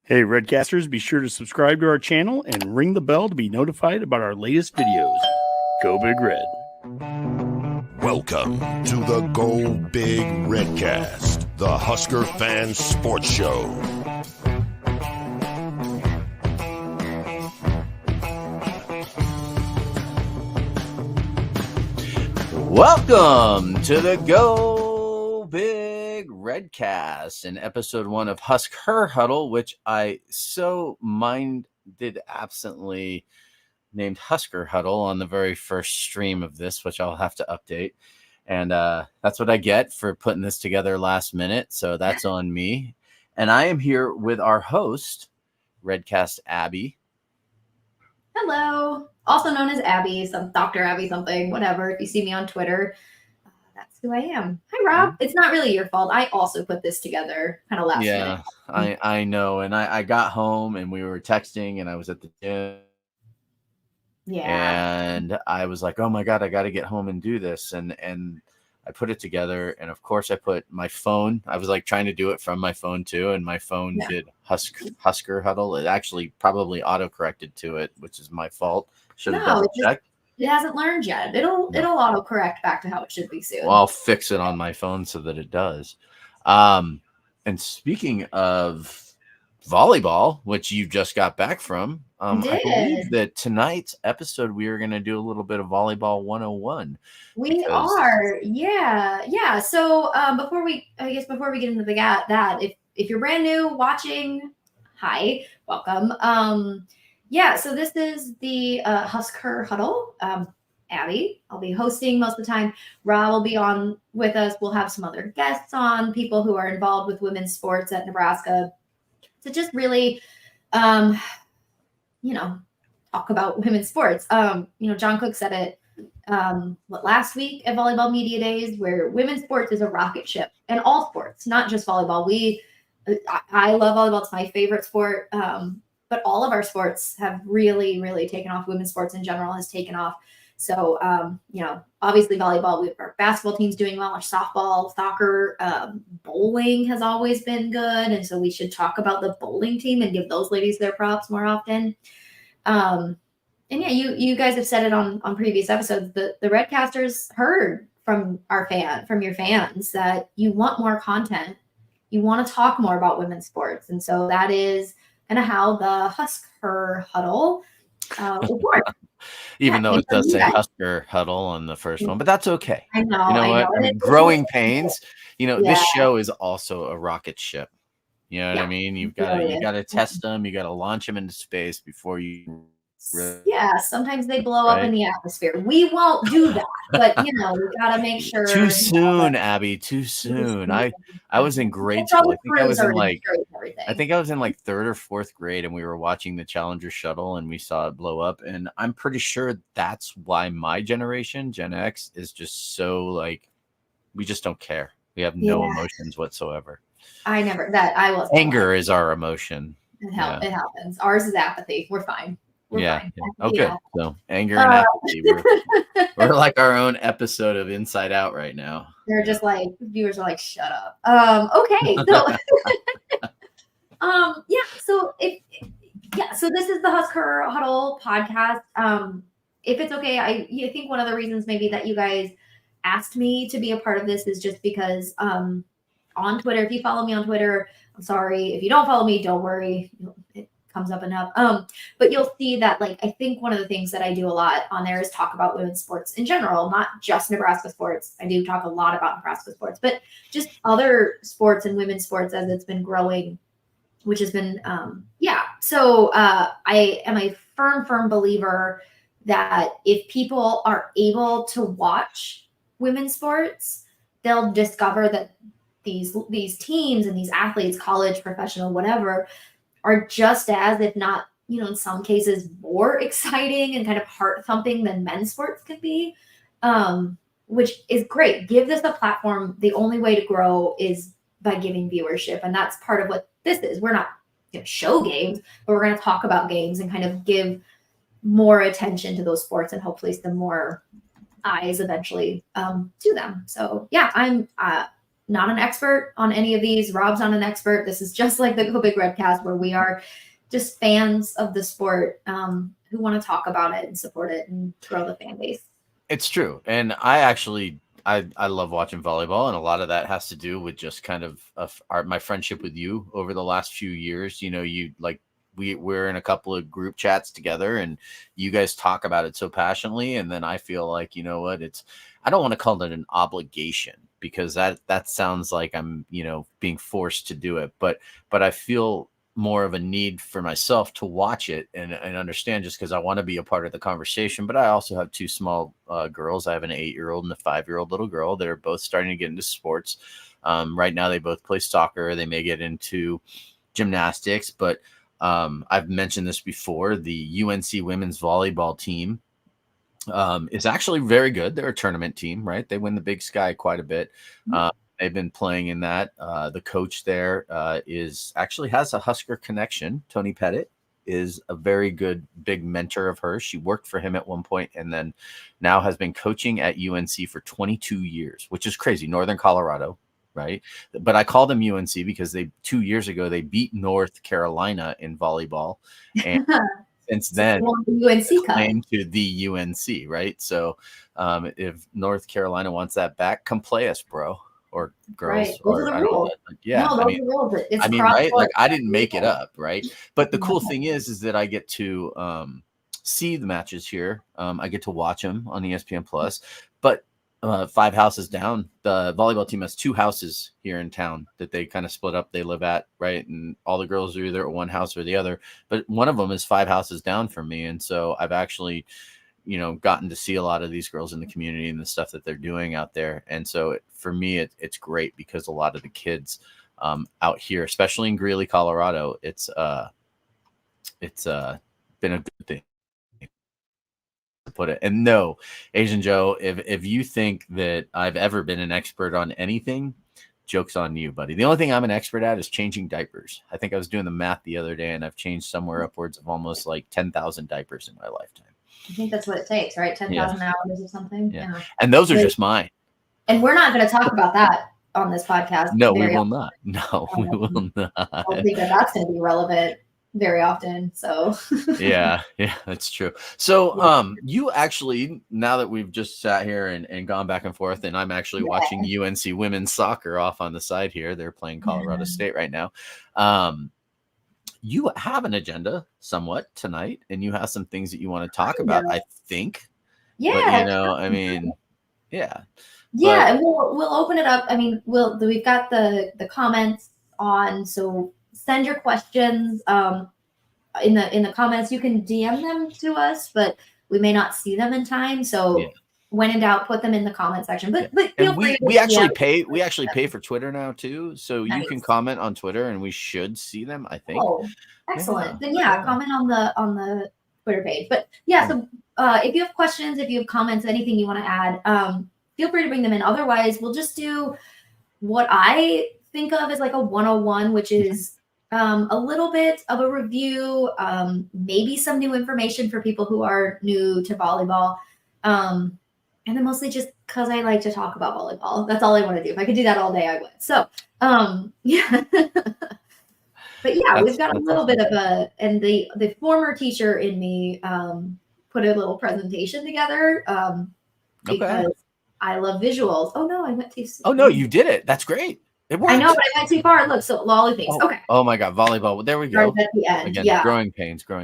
Hey, Redcasters, be sure to subscribe to our channel and ring the bell to be notified about our latest videos. Go Big Red. Welcome to the Go Big Redcast, the Husker Fan Sports Show. Welcome to the Go Big Redcast in episode 1 of HuskHer Huddle, which I so minded absently named HuskHer Huddle on the very first stream of this, which I'll have to update. And that's what I get for putting this together last minute. So that's on me. And I am here with our host, Redcast Abbie. Hello. Also known as Abbie, some Dr. Abbie something, whatever. If you see me on Twitter, that's who I am. Hi, Rob. It's not really your fault. I also put this together kind of last minute. I know. And I got home and we were texting and I was at the gym. Yeah. And I was like, oh my God, I got to get home and do this. And I put it together. And of course I put my phone. I was like trying to do it from my phone too. And my phone did HuskHer Huddle. It actually probably auto-corrected to it, which is my fault. Should have double checked. It hasn't learned yet. It'll auto-correct back to how it should be soon. Well, I'll fix it on my phone so that it does. And speaking of volleyball, which you just got back from, I believe that tonight's episode we are going to do a little bit of volleyball 101. We are, yeah. So before we get into that, if you're brand new watching, hi, welcome. So this is the HuskHer Huddle. Abbie, I'll be hosting most of the time. Rob will be on with us. We'll have some other guests on, people who are involved with women's sports at Nebraska, to just really talk about women's sports. John Cook said it last week at Volleyball Media Days, where women's sports is a rocket ship, and all sports, not just volleyball. I love volleyball. It's my favorite sport. But all of our sports have really, really taken off. Women's sports in general has taken off. So, obviously volleyball, our basketball team's doing well, our softball, soccer, bowling has always been good. And so we should talk about the bowling team and give those ladies their props more often. You guys have said it on previous episodes, the Redcasters heard from your fans that you want more content. You want to talk more about women's sports. And so that is kind of how the HuskHer Huddle will work. Even though it does say HuskHer Huddle on the first one, but that's okay. I know. You know what? I mean, growing pains. This show is also a rocket ship. You know what I mean? You got to test them. You got to launch them into space before you. Sometimes they blow up in the atmosphere. We won't do that, but we got to make sure. Too soon, Abbie. Too soon. I was in grade school. I think I was in like third or fourth grade, and we were watching the Challenger shuttle, and we saw it blow up. And I'm pretty sure that's why my generation, Gen X, is just so like, we just don't care. We have no emotions whatsoever. Anger is our emotion. It happens. Ours is apathy. We're fine. We're fine. Oh, good. So anger and apathy. We're like our own episode of Inside Out right now. They're just like, viewers are like, shut up. Okay. So, So this is the HuskHer Huddle podcast. If it's okay, I think one of the reasons maybe that you guys asked me to be a part of this is just because on Twitter, if you follow me on Twitter, I'm sorry. If you don't follow me, don't worry. It comes up enough. But you'll see that, like, I think one of the things that I do a lot on there is talk about women's sports in general, not just Nebraska sports. I do talk a lot about Nebraska sports, but just other sports and women's sports as it's been growing, which has been, So I am a firm believer that if people are able to watch women's sports, they'll discover that these teams and these athletes, college, professional, whatever, are just as, if not, in some cases more exciting and kind of heart thumping than men's sports can be, which is great. Give this a platform. The only way to grow is by giving viewership. And that's part of what this is. We're not going to show games, but we're going to talk about games and kind of give more attention to those sports and hopefully some more eyes eventually to them. So I'm not an expert on any of these. Rob's not an expert. This is just like the Go Big Redcast, where we are just fans of the sport who want to talk about it and support it and grow the fan base. It's true. And I love watching volleyball, and a lot of that has to do with just kind of my friendship with you over the last few years. You know, we're in a couple of group chats together, and you guys talk about it so passionately. And then I feel like, you know what, I don't want to call it an obligation, because that sounds like I'm, being forced to do it. But I feel more of a need for myself to watch it and understand, just because I want to be a part of the conversation. But I also have two small girls. I have an 8-year-old and a 5-year-old little girl that are both starting to get into sports. Right now, they both play soccer. They may get into gymnastics, but I've mentioned this before. The UNC women's volleyball team is actually very good. They're a tournament team, right? They win the Big Sky quite a bit. They've been playing in that. The coach there has a HuskHer connection. Tony Pettit is a very good big mentor of hers. She worked for him at one point, and then now has been coaching at UNC for 22 years, which is crazy. Northern Colorado, right? But I call them UNC because 2 years ago they beat North Carolina in volleyball, and since then UNC claim to the UNC, right? So if North Carolina wants that back, come play us, bro. Or girls, right. Those are the rules. Yeah, no, those are the rules. Right? Like, I didn't make it up, right? But the cool thing is that I get to see the matches here. I get to watch them on ESPN Plus. But 5 houses down, the volleyball team has 2 houses here in town that they kind of split up. They live at, right? And all the girls are either at one house or the other. But one of them is 5 houses down from me, and so I've actually, gotten to see a lot of these girls in the community and the stuff that they're doing out there. And so for me, it's great, because a lot of the kids out here, especially in Greeley, Colorado, it's been a good thing to put it. And no, Asian Joe, if you think that I've ever been an expert on anything, joke's on you, buddy. The only thing I'm an expert at is changing diapers. I think I was doing the math the other day, and I've changed somewhere upwards of almost like 10,000 diapers in my lifetime. I think that's what it takes, right? 10,000 hours or something. Yeah. And those are just mine. And we're not going to talk about that on this podcast. No, we will not. No, we will not. I don't think that's going to be relevant very often. So yeah, that's true. So you actually, now that we've just sat here and gone back and forth, and I'm actually watching UNC women's soccer off on the side here. They're playing Colorado State right now. You have an agenda somewhat tonight, and you have some things that you want to talk about, I think. Yeah. But, yeah. Yeah, and we'll open it up. I mean, we've got the comments on, so send your questions in the comments. You can DM them to us, but we may not see them in time. So when in doubt, put them in the comment section. But feel free. We actually pay for Twitter now too, so you can comment on Twitter, and we should see them, I think. Oh, excellent. Then comment on the Twitter page. But so if you have questions, if you have comments, anything you want to add, feel free to bring them in. Otherwise, we'll just do what I think of as like a 101, which is a little bit of a review, maybe some new information for people who are new to volleyball. And then mostly just because I like to talk about volleyball. That's all I want to do. If I could do that all day, I would. So, yeah. But yeah, we've got a little bit of and the former teacher in me put a little presentation together because I love visuals. Oh no, I went too soon. Oh no, you did it. That's great. It worked. I know, but I went too far. Look, so lolly things. Okay. Oh my God, volleyball. There we go. Right at the end. Again, growing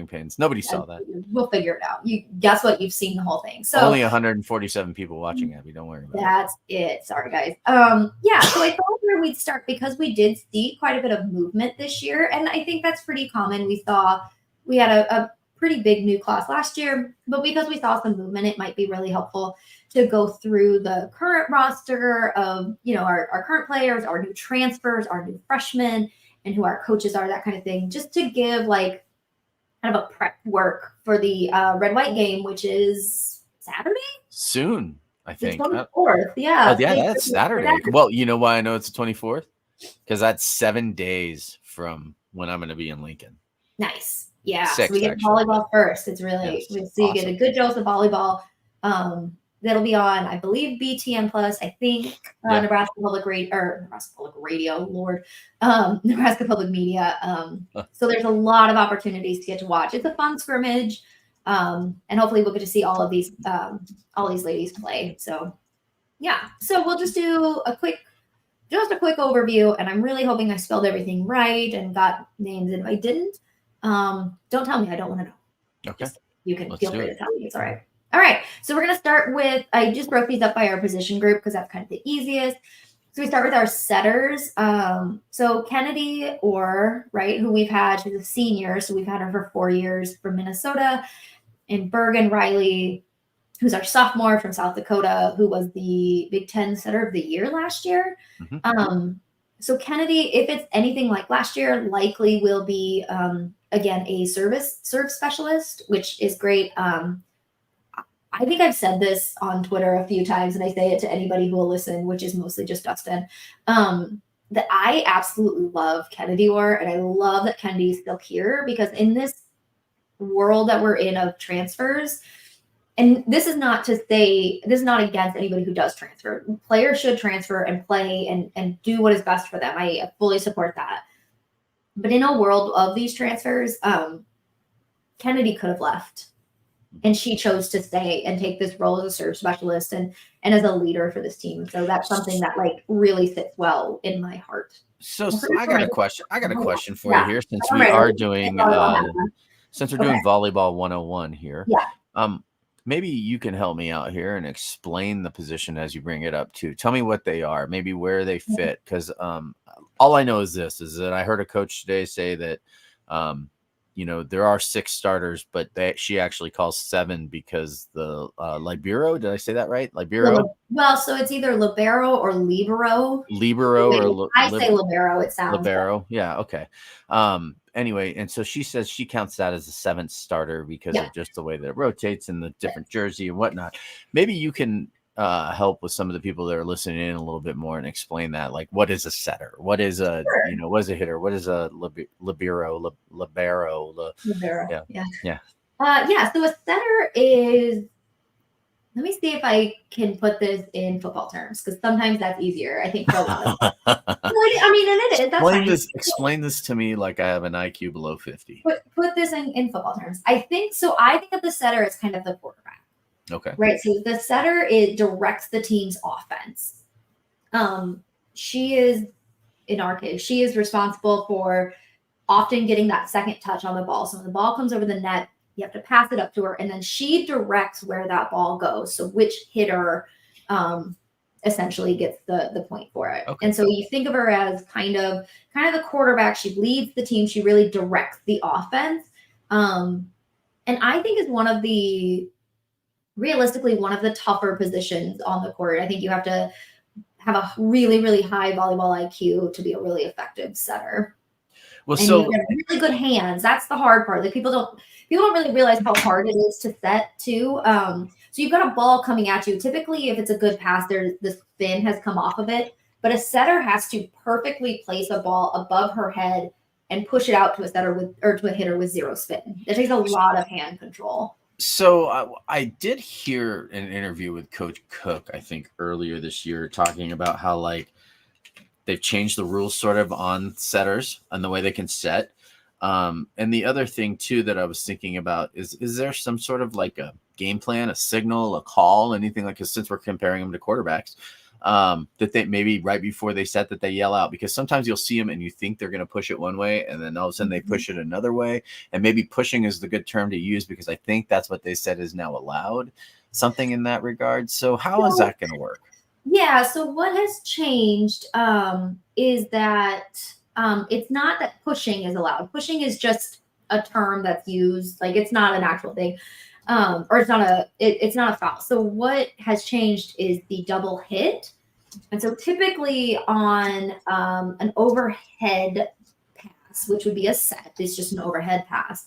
pains. Nobody saw that. We'll figure it out. You guess what? You've seen the whole thing. So only 147 people watching, Abbie. Don't worry about that's it. Sorry, guys. So I thought where we'd start, because we did see quite a bit of movement this year, and I think that's pretty common. We had a pretty big new class last year, but because we saw some movement, it might be really helpful to go through the current roster of, our current players, our new transfers, our new freshmen, and who our coaches are, that kind of thing, just to give like kind of a prep work for the red-white game, which is Saturday? Soon, I think. The 24th, yeah. Oh, yeah, that's Saturday. Well, you know why I know it's the 24th? Because that's 7 days from when I'm going to be in Lincoln. Nice. Yeah. 6, so we get volleyball first. It's really, so you get a good dose of volleyball. that'll be on, I believe, BTN Plus. I think Nebraska Public Radio, Lord, Nebraska Public Media. So there's a lot of opportunities to get to watch. It's a fun scrimmage, and hopefully we'll get to see all these ladies play. So yeah, so we'll just do a quick overview, and I'm really hoping I spelled everything right and got names. And if I didn't, don't tell me. I don't want to know. Okay. You can feel free to tell me. It's all right. All right. So we're going to start with, I just broke these up by our position group because that's kind of the easiest. So we start with our setters. So Kennedy who we've had, she's a senior. So we've had her for 4 years from Minnesota, and Bergen Riley, who's our sophomore from South Dakota, who was the Big Ten Setter of the Year last year. Mm-hmm. So Kennedy, if it's anything like last year, likely will be, again, a serve specialist, which is great. I think I've said this on Twitter a few times, and I say it to anybody who will listen, which is mostly just Dustin, that I absolutely love Kennedy and I love that Kennedy's still here, because in this world that we're in of transfers, and this is not against anybody who does transfer. Players should transfer and play and do what is best for them. I fully support that. But in a world of these transfers, Kennedy could have left, and she chose to stay and take this role as a serve specialist and as a leader for this team. So that's something that really sits well in my heart. So I got a question. I got a question for you here, since we are doing Volleyball 101 here. Yeah. Maybe you can help me out here and explain the position as you bring it up too. Tell me what they are, maybe where they fit. Because all I know is that I heard a coach today say that, there are 6 starters, but she actually calls 7 because the libero. Did I say that right? Libero. Well, so it's either libero or libero. I say libero. It sounds libero. Better. Yeah. Okay. Anyway, and so she says she counts that as a 7th starter because of just the way that it rotates and the different jersey and whatnot. Maybe you can help with some of the people that are listening in a little bit more and explain that. Like, what is a setter? What is a what is a hitter? What is a libero? Libero. Yeah. So a setter is. Let me see if I can put this in football terms, because sometimes that's easier, I think, for a lot of people. And it is. Explain this to me like I have an IQ below 50. Put this in football terms. I think that the setter is kind of the quarterback. Okay. Right. So the setter directs the team's offense. She is, in our case, she is responsible for often getting that second touch on the ball. So when the ball comes over the net, you have to pass it up to her, and then she directs where that ball goes. So which hitter essentially gets the point for it. Okay. And so you think of her as kind of the quarterback. She leads the team. She really directs the offense. And I think is realistically one of the tougher positions on the court. I think you have to have a really, really high volleyball IQ to be a really effective setter. Well, and you have really good hands. That's the hard part. Like people don't really realize how hard it is to set too. So you've got a ball coming at you. Typically, if it's a good pass, the spin has come off of it. But a setter has to perfectly place a ball above her head and push it out to a setter to a hitter with 0 spin. It takes a lot of hand control. So I did hear an interview with Coach Cook, I think earlier this year, talking about how they've changed the rules sort of on setters and the way they can set. And the other thing too that I was thinking about is there some sort of like a game plan, a signal, a call, anything like, 'cause since we're comparing them to quarterbacks, that they maybe right before they set that they yell out, because sometimes you'll see them and you think they're going to push it one way and then all of a sudden they push it another way. And maybe pushing is the good term to use, because I think that's what they said is now allowed, something in that regard. So how is that going to work? Yeah. So what has changed is that it's not that pushing is allowed. Pushing is just a term that's used. Like, it's not an actual thing. Or it's not a foul. So what has changed is the double hit. And so typically on an overhead pass, which would be a set, it's just an overhead pass.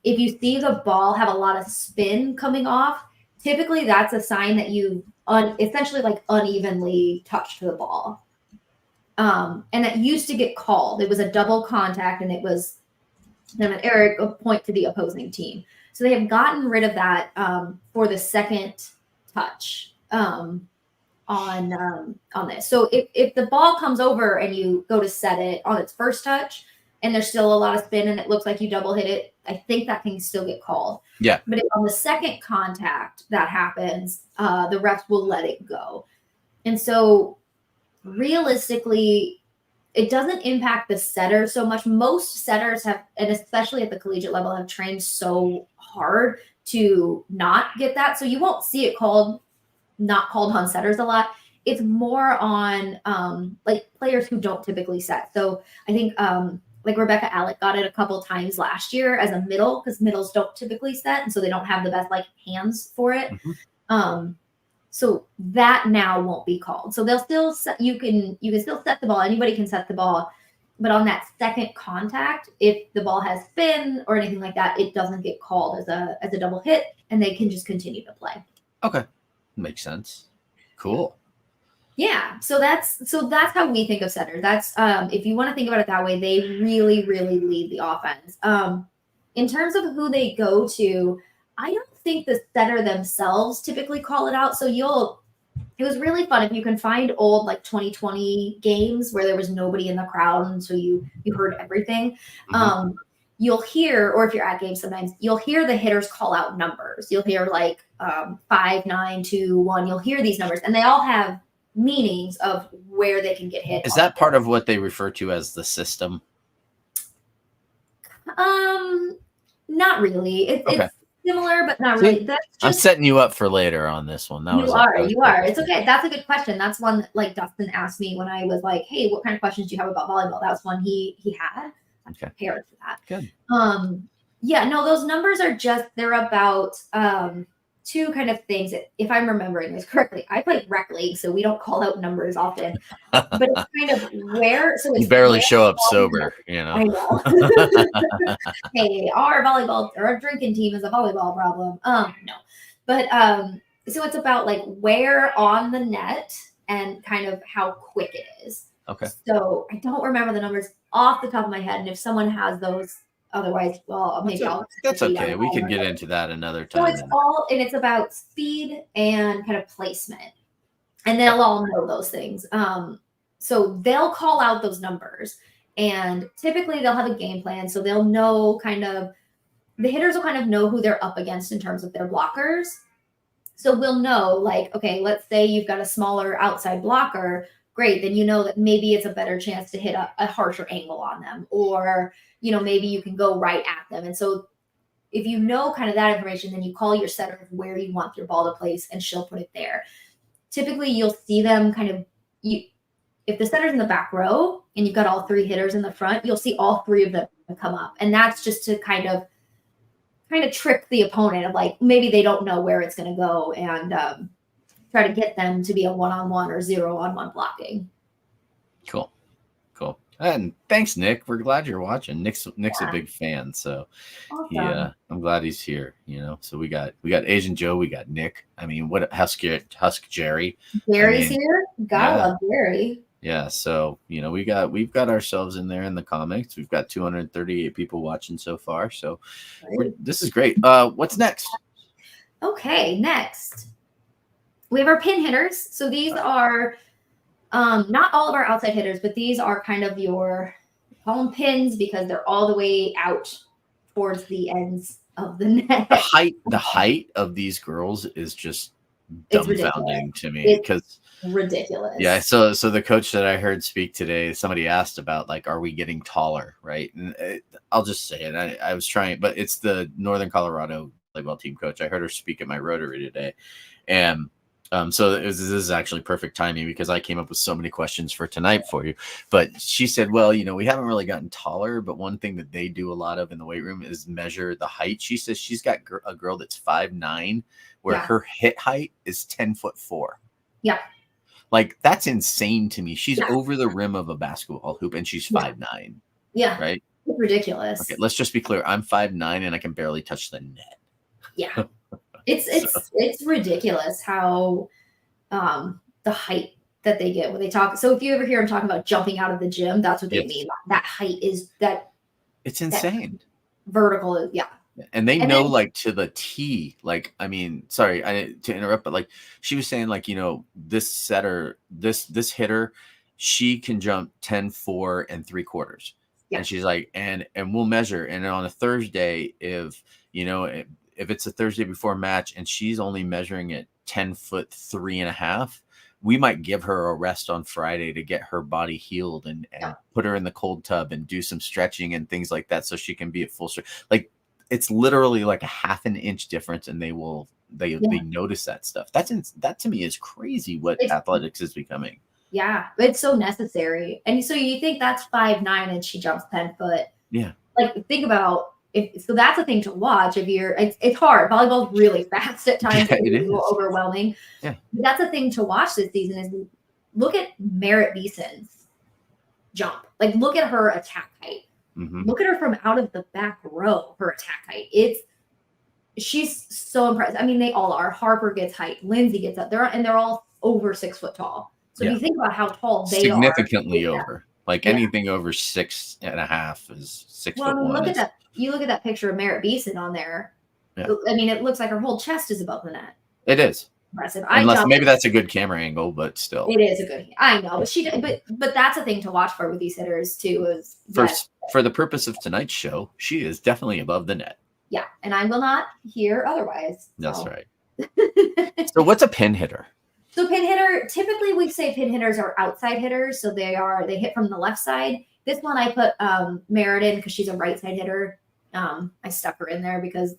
If you see the ball have a lot of spin coming off, typically that's a sign that you essentially like unevenly touched the ball. And that used to get called. It was a double contact, and it was a point to the opposing team. So they have gotten rid of that for the second touch on this. So if the ball comes over and you go to set it on its first touch and there's still a lot of spin and it looks like you double hit it, I think that can still get called. Yeah. But if on the second contact that happens, the refs will let it go. And so realistically, it doesn't impact the setter so much. Most setters have, and especially at the collegiate level, have trained so hard to not get that. So you won't see it not called on setters a lot. It's more on like players who don't typically set. So I think like Rebecca Alec got it a couple times last year as a middle, because middles don't typically set, and so they don't have the best like hands for it. Mm-hmm. So that now won't be called. So they'll still set, you can still set the ball. Anybody can set the ball, but on that second contact, if the ball has spin or anything like that, it doesn't get called as a double hit, and they can just continue to play. Okay, makes sense. Cool. Yeah, so that's how we think of setters. That's if you want to think about it that way, they really, really lead the offense. In terms of who they go to, I don't think the setter themselves typically call it out. So it was really fun if you can find old like 2020 games where there was nobody in the crowd, and so you heard everything. Mm-hmm. You'll hear, or if you're at games sometimes, you'll hear the hitters call out numbers. You'll hear like 5, 9, 2, 1. You'll hear these numbers, and they all have meanings of where they can get hit. Is that part of what they refer to as the system? Not really. Okay. It's similar, but not really. That's just, I'm setting you up for later on this one. You are. It's okay. That's a good question. That's one that, like, Dustin asked me when I was like, "Hey, what kind of questions do you have about volleyball?" That was one he had. I'm prepared for that. Good. Yeah. No, those numbers are they're about two kind of things. If I'm remembering this correctly, I play rec league, so we don't call out numbers often. But it's kind of where. So it's you barely show up sober, you know. I know. Hey, our drinking team is a volleyball problem. No, but so it's about like where on the net and kind of how quick it is. Okay. So I don't remember the numbers off the top of my head, and if someone has those. Otherwise, well, maybe that's okay. We can get into that another time. So it's about speed and kind of placement, and they'll all know those things. So they'll call out those numbers, and typically they'll have a game plan. So they'll know the hitters will kind of know who they're up against in terms of their blockers. So we'll know, like, okay, let's say you've got a smaller outside blocker. Great, then you know that maybe it's a better chance to hit a harsher angle on them, or maybe you can go right at them. And so if you know kind of that information, then you call your setter where you want your ball to place, and she'll put it there. Typically, you'll see them if the setter's in the back row and you've got all 3 hitters in the front, you'll see all 3 of them come up. And that's just to kind of trick the opponent of, like, maybe they don't know where it's going to go, and try to get them to be a 1-on-1 or 0-on-1 blocking. Cool. And thanks, Nick. We're glad you're watching. Nick's a big fan, so awesome. I'm glad he's here. So we got Asian Joe, we got Nick. I mean, what Husk Jerry? Gary's here. Gotta love Gary. Yeah, so we've got ourselves in there in the comics. We've got 238 people watching so far, so this is great. What's next? Okay, next we have our pin hitters. So these are not all of our outside hitters, but these are kind of call them pins because they're all the way out towards the ends of the net. The height of these girls is just dumbfounding to me, because ridiculous. Yeah. So the coach that I heard speak today, somebody asked about, like, are we getting taller? Right. And I'll just say it. I was trying, but it's the Northern Colorado volleyball team coach. I heard her speak at my Rotary today. And so this is actually perfect timing, because I came up with so many questions for tonight for you. But she said, well, we haven't really gotten taller, but one thing that they do a lot of in the weight room is measure the height. She says she's got a girl that's 5'9", where her hit height is 10'4". Yeah. Like, that's insane to me. She's over the rim of a basketball hoop, and she's 5'9". Yeah. Right? It's ridiculous. Okay, let's just be clear. I'm 5'9", and I can barely touch the net. Yeah. It's ridiculous how the height that they get when they talk. So if you ever hear them talking about jumping out of the gym, that's what they mean. That height is that. It's insane. Vertical is And they And know then, like to the T. Like, I mean, sorry to interrupt, but like she was saying, like, this setter, this hitter, she can jump 10, 4, and 3/4. yeah, And she's like, and we'll measure. And on a Thursday, if it's a Thursday before match and she's only measuring at 10 foot 3.5, we might give her a rest on Friday to get her body healed and yeah, put her in the cold tub and do some stretching and things like that so she can be at full strength. Like, it's literally like a half an inch difference, and they notice that stuff. That to me is crazy what athletics is becoming. yeah, it's so necessary. And so you think that's 5'9" and she jumps 10 foot. Yeah. Like, think about so that's a thing to watch. It's hard. Volleyball's really fast at times. Yeah, It's it a little is. overwhelming. Yeah. But that's a thing to watch this season is look at Merritt Beeson's jump. Like, look at her attack height. Mhm. Look at her from out of the back row, her attack height. She's so impressive. I mean, they all are. Harper gets height. Lindsay gets up. They're all over 6 foot tall. So if you think about how tall they significantly are. over. Like anything over 6.5 is 6 Well, foot I mean, one. look at that. You look at that picture of Merritt Beeson on there. Yeah. I mean, it looks like her whole chest is above the net. It is. Impressive. Unless maybe that's a good camera angle, but still. It is a good. I know, but that's a thing to watch for with these hitters too. Is for the purpose of tonight's show, she is definitely above the net. Yeah, and I will not hear otherwise. That's right. So what's a pin hitter? So pin hitter, typically we say pin hitters are outside hitters. So they hit from the left side. This one I put Merritt in because she's a right side hitter. I stuck her in there because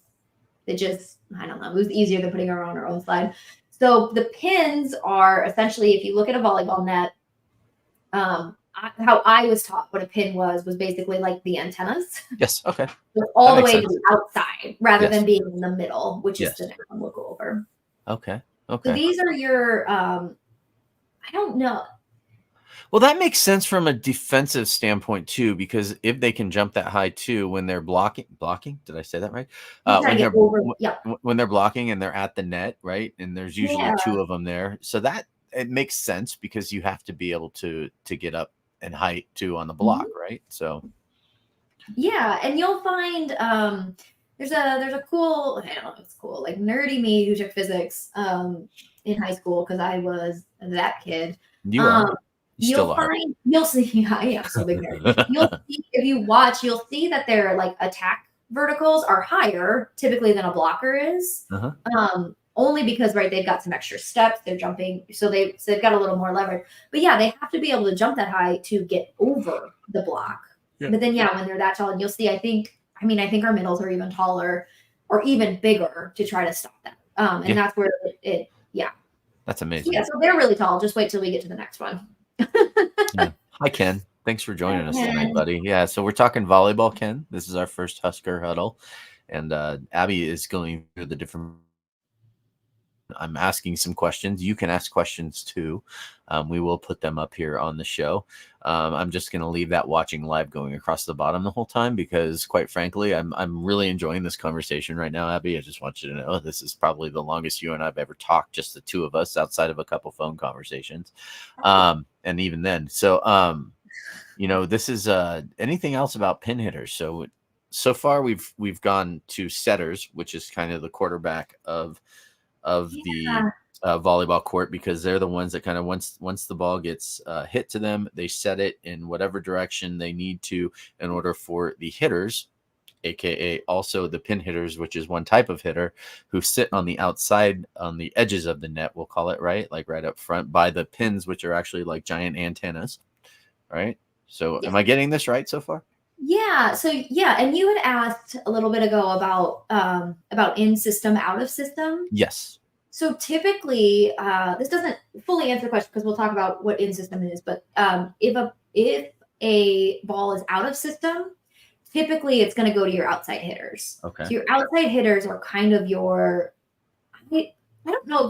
I don't know, it was easier than putting her on her own side. So the pins are essentially, if you look at a volleyball net, how I was taught what a pin was basically like the antennas. Yes. Okay. So all the way to the outside rather than being in the middle, which is the next one we'll go over. Okay. So these are your, I don't know. Well, that makes sense from a defensive standpoint too, because if they can jump that high too, when they're blocking, did I say that right? When they're blocking and they're at the net, right? And there's usually two of them there. So that it makes sense because you have to be able to get up in height too on the block, right? So yeah, and you'll find there's a cool, I don't know if it's cool, like nerdy me who took physics in high school because I was that kid. You are. You'll see, I am so big nerd. You'll see, if you watch, you'll see that their like attack verticals are higher typically than a blocker is. Only because they've got some extra steps, they're jumping, so they've got a little more leverage. But yeah, they have to be able to jump that high to get over the block. Yeah. But then when they're that tall, and you'll see, I think our middles are even taller or even bigger to try to stop that. And that's where that's amazing. Yeah, so they're really tall. Just wait till we get to the next one. Hi, Ken. Thanks for joining us tonight, buddy. Yeah, so we're talking volleyball, Ken. This is our first HuskHer Huddle, and Abbie is going through the different. I'm asking some questions. You can ask questions too. We will put them up here on the show. I'm just going to leave that watching live going across the bottom the whole time because, quite frankly, I'm really enjoying this conversation right now, Abbie. I just want you to know this is probably the longest you and I've ever talked, just the two of us, outside of a couple phone conversations, and even then. So, this is anything else about pin hitters. So far we've gone to setters, which is kind of the quarterback of the volleyball court, because they're the ones that kind of once the ball gets hit to them, they set it in whatever direction they need to in order for the hitters, aka also the pin hitters, which is one type of hitter who sit on the outside, on the edges of the net, we'll call it, right? Like right up front by the pins, which are actually like giant antennas, right? So am I getting this right so far? Yeah. So and you had asked a little bit ago about in system, out of system. Yes. So typically, this doesn't fully answer the question because we'll talk about what in system is. But if a ball is out of system, typically it's going to go to your outside hitters. Okay. So your outside hitters are kind of your. I don't know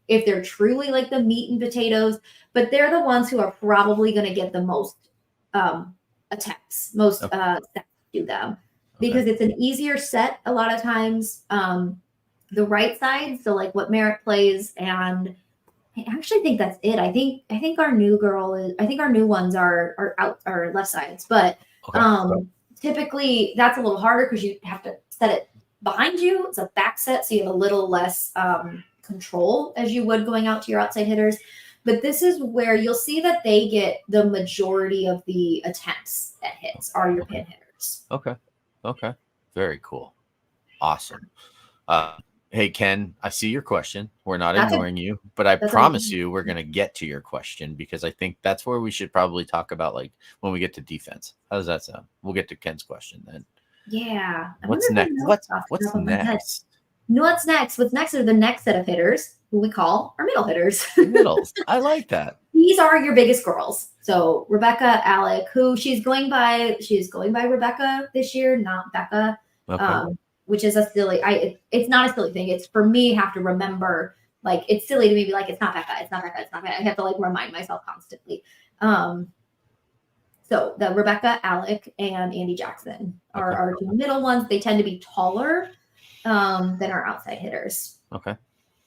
if they're truly like the meat and potatoes, but they're the ones who are probably going to get the most attempts, most steps to them, because it's an easier set a lot of times. The right side, so like what Merritt plays, and I actually think that's it. I think our new ones are left sides, but typically that's a little harder because you have to set it behind you. It's a back set, so you have a little less control as you would going out to your outside hitters. But this is where you'll see that they get the majority of the attempts at hits are your pin hitters. Okay. Very cool. Awesome. Hey, Ken, I see your question. We're not ignoring you, but I promise you we're going to get to your question, because I think that's where we should probably talk about, like, when we get to defense. How does that sound? We'll get to Ken's question then. Yeah. What's next? What's next? What's next? What's next are the next set of hitters, who we call our middle hitters. Middles. I like that. These are your biggest girls. So Rebecca, Alec, who she's going by Rebecca this year, not Becca. Okay. Which is a silly, it's not a silly thing. It's for me, have to remember, like, it's silly to me be like, it's not Becca. I have to like remind myself constantly. So the Rebecca, Alec, and Andy Jackson are our two middle ones. They tend to be taller than our outside hitters. Okay.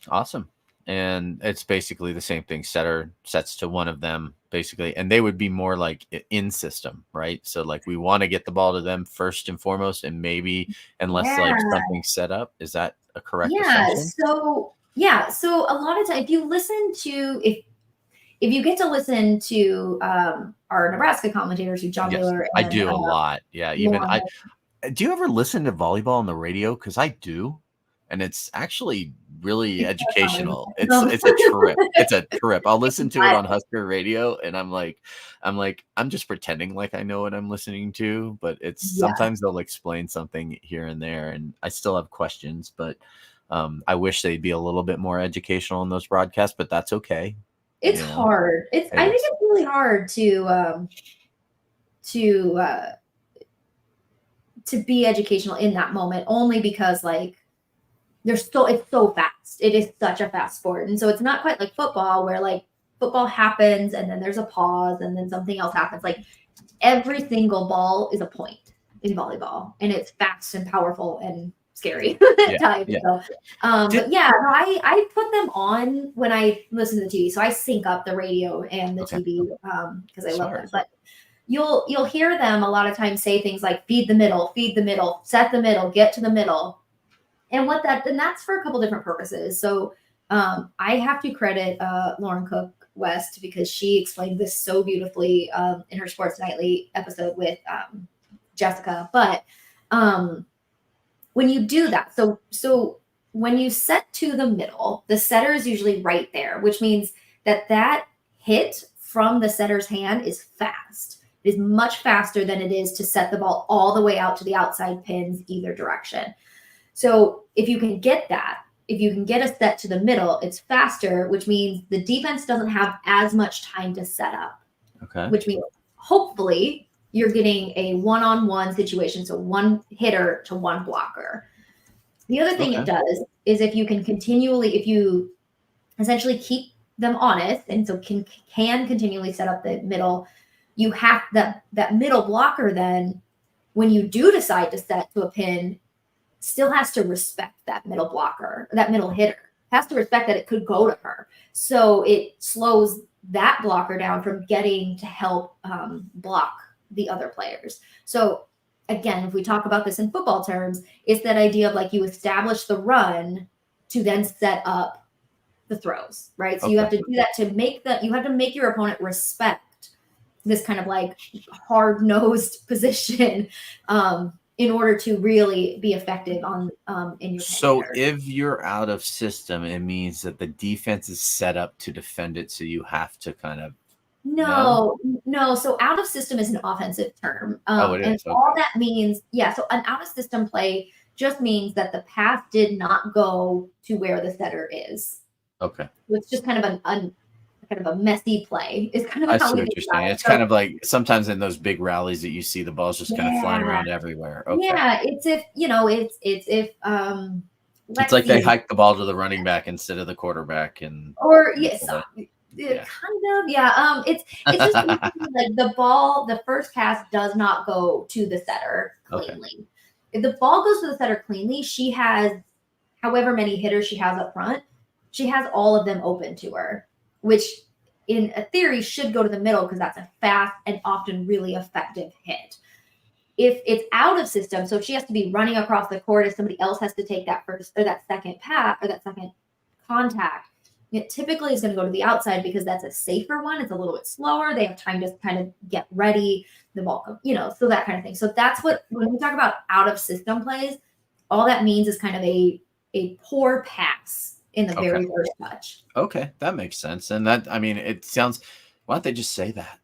Awesome. And it's basically the same thing. Setter sets to one of them, basically, and they would be more like in system, right? So like we want to get the ball to them first and foremost, and maybe unless like something's set up. Is that a correct assumption? So a lot of times, if you get to listen to our Nebraska commentators, who John Miller, I do a lot. Yeah, even do you ever listen to volleyball on the radio? Because I do. And it's actually really educational. It's a trip. It's a trip. I'll listen to it on HuskHer radio, and I'm just pretending like I know what I'm listening to. But it's sometimes they'll explain something here and there, and I still have questions. But I wish they'd be a little bit more educational in those broadcasts. But that's okay. It's hard. I think it's really hard to be educational in that moment, only because like. It's so fast. It is such a fast sport. And so it's not quite like football, where like football happens and then there's a pause and then something else happens. Like every single ball is a point in volleyball, and it's fast and powerful and scary at times. Yeah. So, I put them on when I listen to the TV. So I sync up the radio and the TV because I love them. But you'll hear them a lot of times say things like feed the middle, set the middle, get to the middle. And that's for a couple different purposes. So I have to credit Lauren Cook West, because she explained this so beautifully in her Sports Nightly episode with Jessica. But when you do that, so when you set to the middle, the setter is usually right there, which means that hit from the setter's hand is fast. It is much faster than it is to set the ball all the way out to the outside pins either direction. So if you can get a set to the middle, it's faster, which means the defense doesn't have as much time to set up. Okay. Which means hopefully you're getting a one-on-one situation, so one hitter to one blocker. The other thing it does is if you essentially keep them honest, and so can continually set up the middle, you have that middle blocker then, when you do decide to set to a pin, still has to respect that middle blocker, that middle hitter, has to respect that it could go to her. So it slows that blocker down from getting to help block the other players. So again, if we talk about this in football terms, it's that idea of like you establish the run to then set up the throws, right? So you have to do that you have to make your opponent respect this kind of like hard-nosed position in order to really be effective in your So if you're out of system, it means that the defense is set up to defend it, so you have to kind of No. So out of system is an offensive term. It is. And all that means, so an out of system play just means that the pass did not go to where the setter is. Okay. So it's just kind of a messy play. Is kind of I see what you're saying. It's kind of like sometimes in those big rallies that you see, the ball's just kind of flying around everywhere. Okay. Yeah, it's if it's like they hike the ball to the running back instead of the quarterback, and it's just like the first pass does not go to the setter cleanly. If the ball goes to the setter cleanly, she has however many hitters she has up front, she has all of them open to her, which in a theory should go to the middle because that's a fast and often really effective hit. if it's out of system, so if she has to be running across the court, if somebody else has to take that first or that second pass or that second contact, it typically is going to go to the outside because that's a safer one. It's a little bit slower. They have time to kind of get ready, the ball, so that kind of thing. So that's what, when we talk about out of system plays, all that means is kind of a poor pass in the very first touch. Okay, that makes sense. And that, I mean, it sounds, why don't they just say that?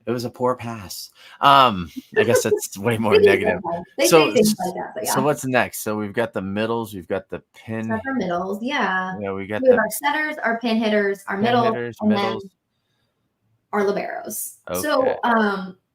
It was a poor pass. I guess that's way more negative. They say things like that, but yeah. So what's next? So we've got the middles, we've got the pin. That's our middles, yeah. Yeah, we got our setters, our pin hitters, our middles, and then our liberos. Okay. So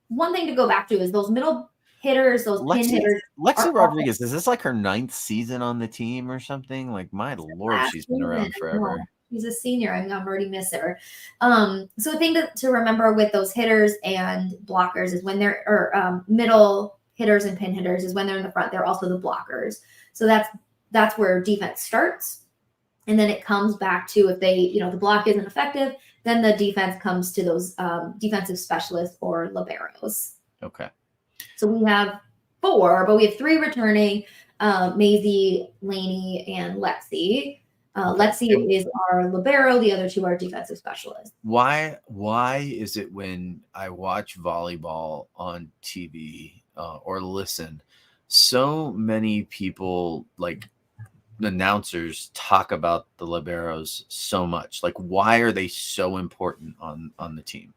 one thing to go back to is those middle hitters, those pin hitters. Lexi Rodriguez, is this like her 9th season on the team or something? Like, my Lord, she's been around forever. She's a senior. I'm already miss her. So a thing to remember with those hitters and blockers is when they're, or middle hitters and pin hitters is when they're in the front, they're also the blockers. So that's where defense starts. And then it comes back to if they, the block isn't effective, then the defense comes to those defensive specialists or liberos. Okay. So we have 4, but we have 3 returning, Maisie, Lainey, and Lexi. Lexi is our libero. The other 2 are defensive specialists. Why is it when I watch volleyball on TV or listen, so many people, like announcers, talk about the liberos so much? Like, why are they so important on the team?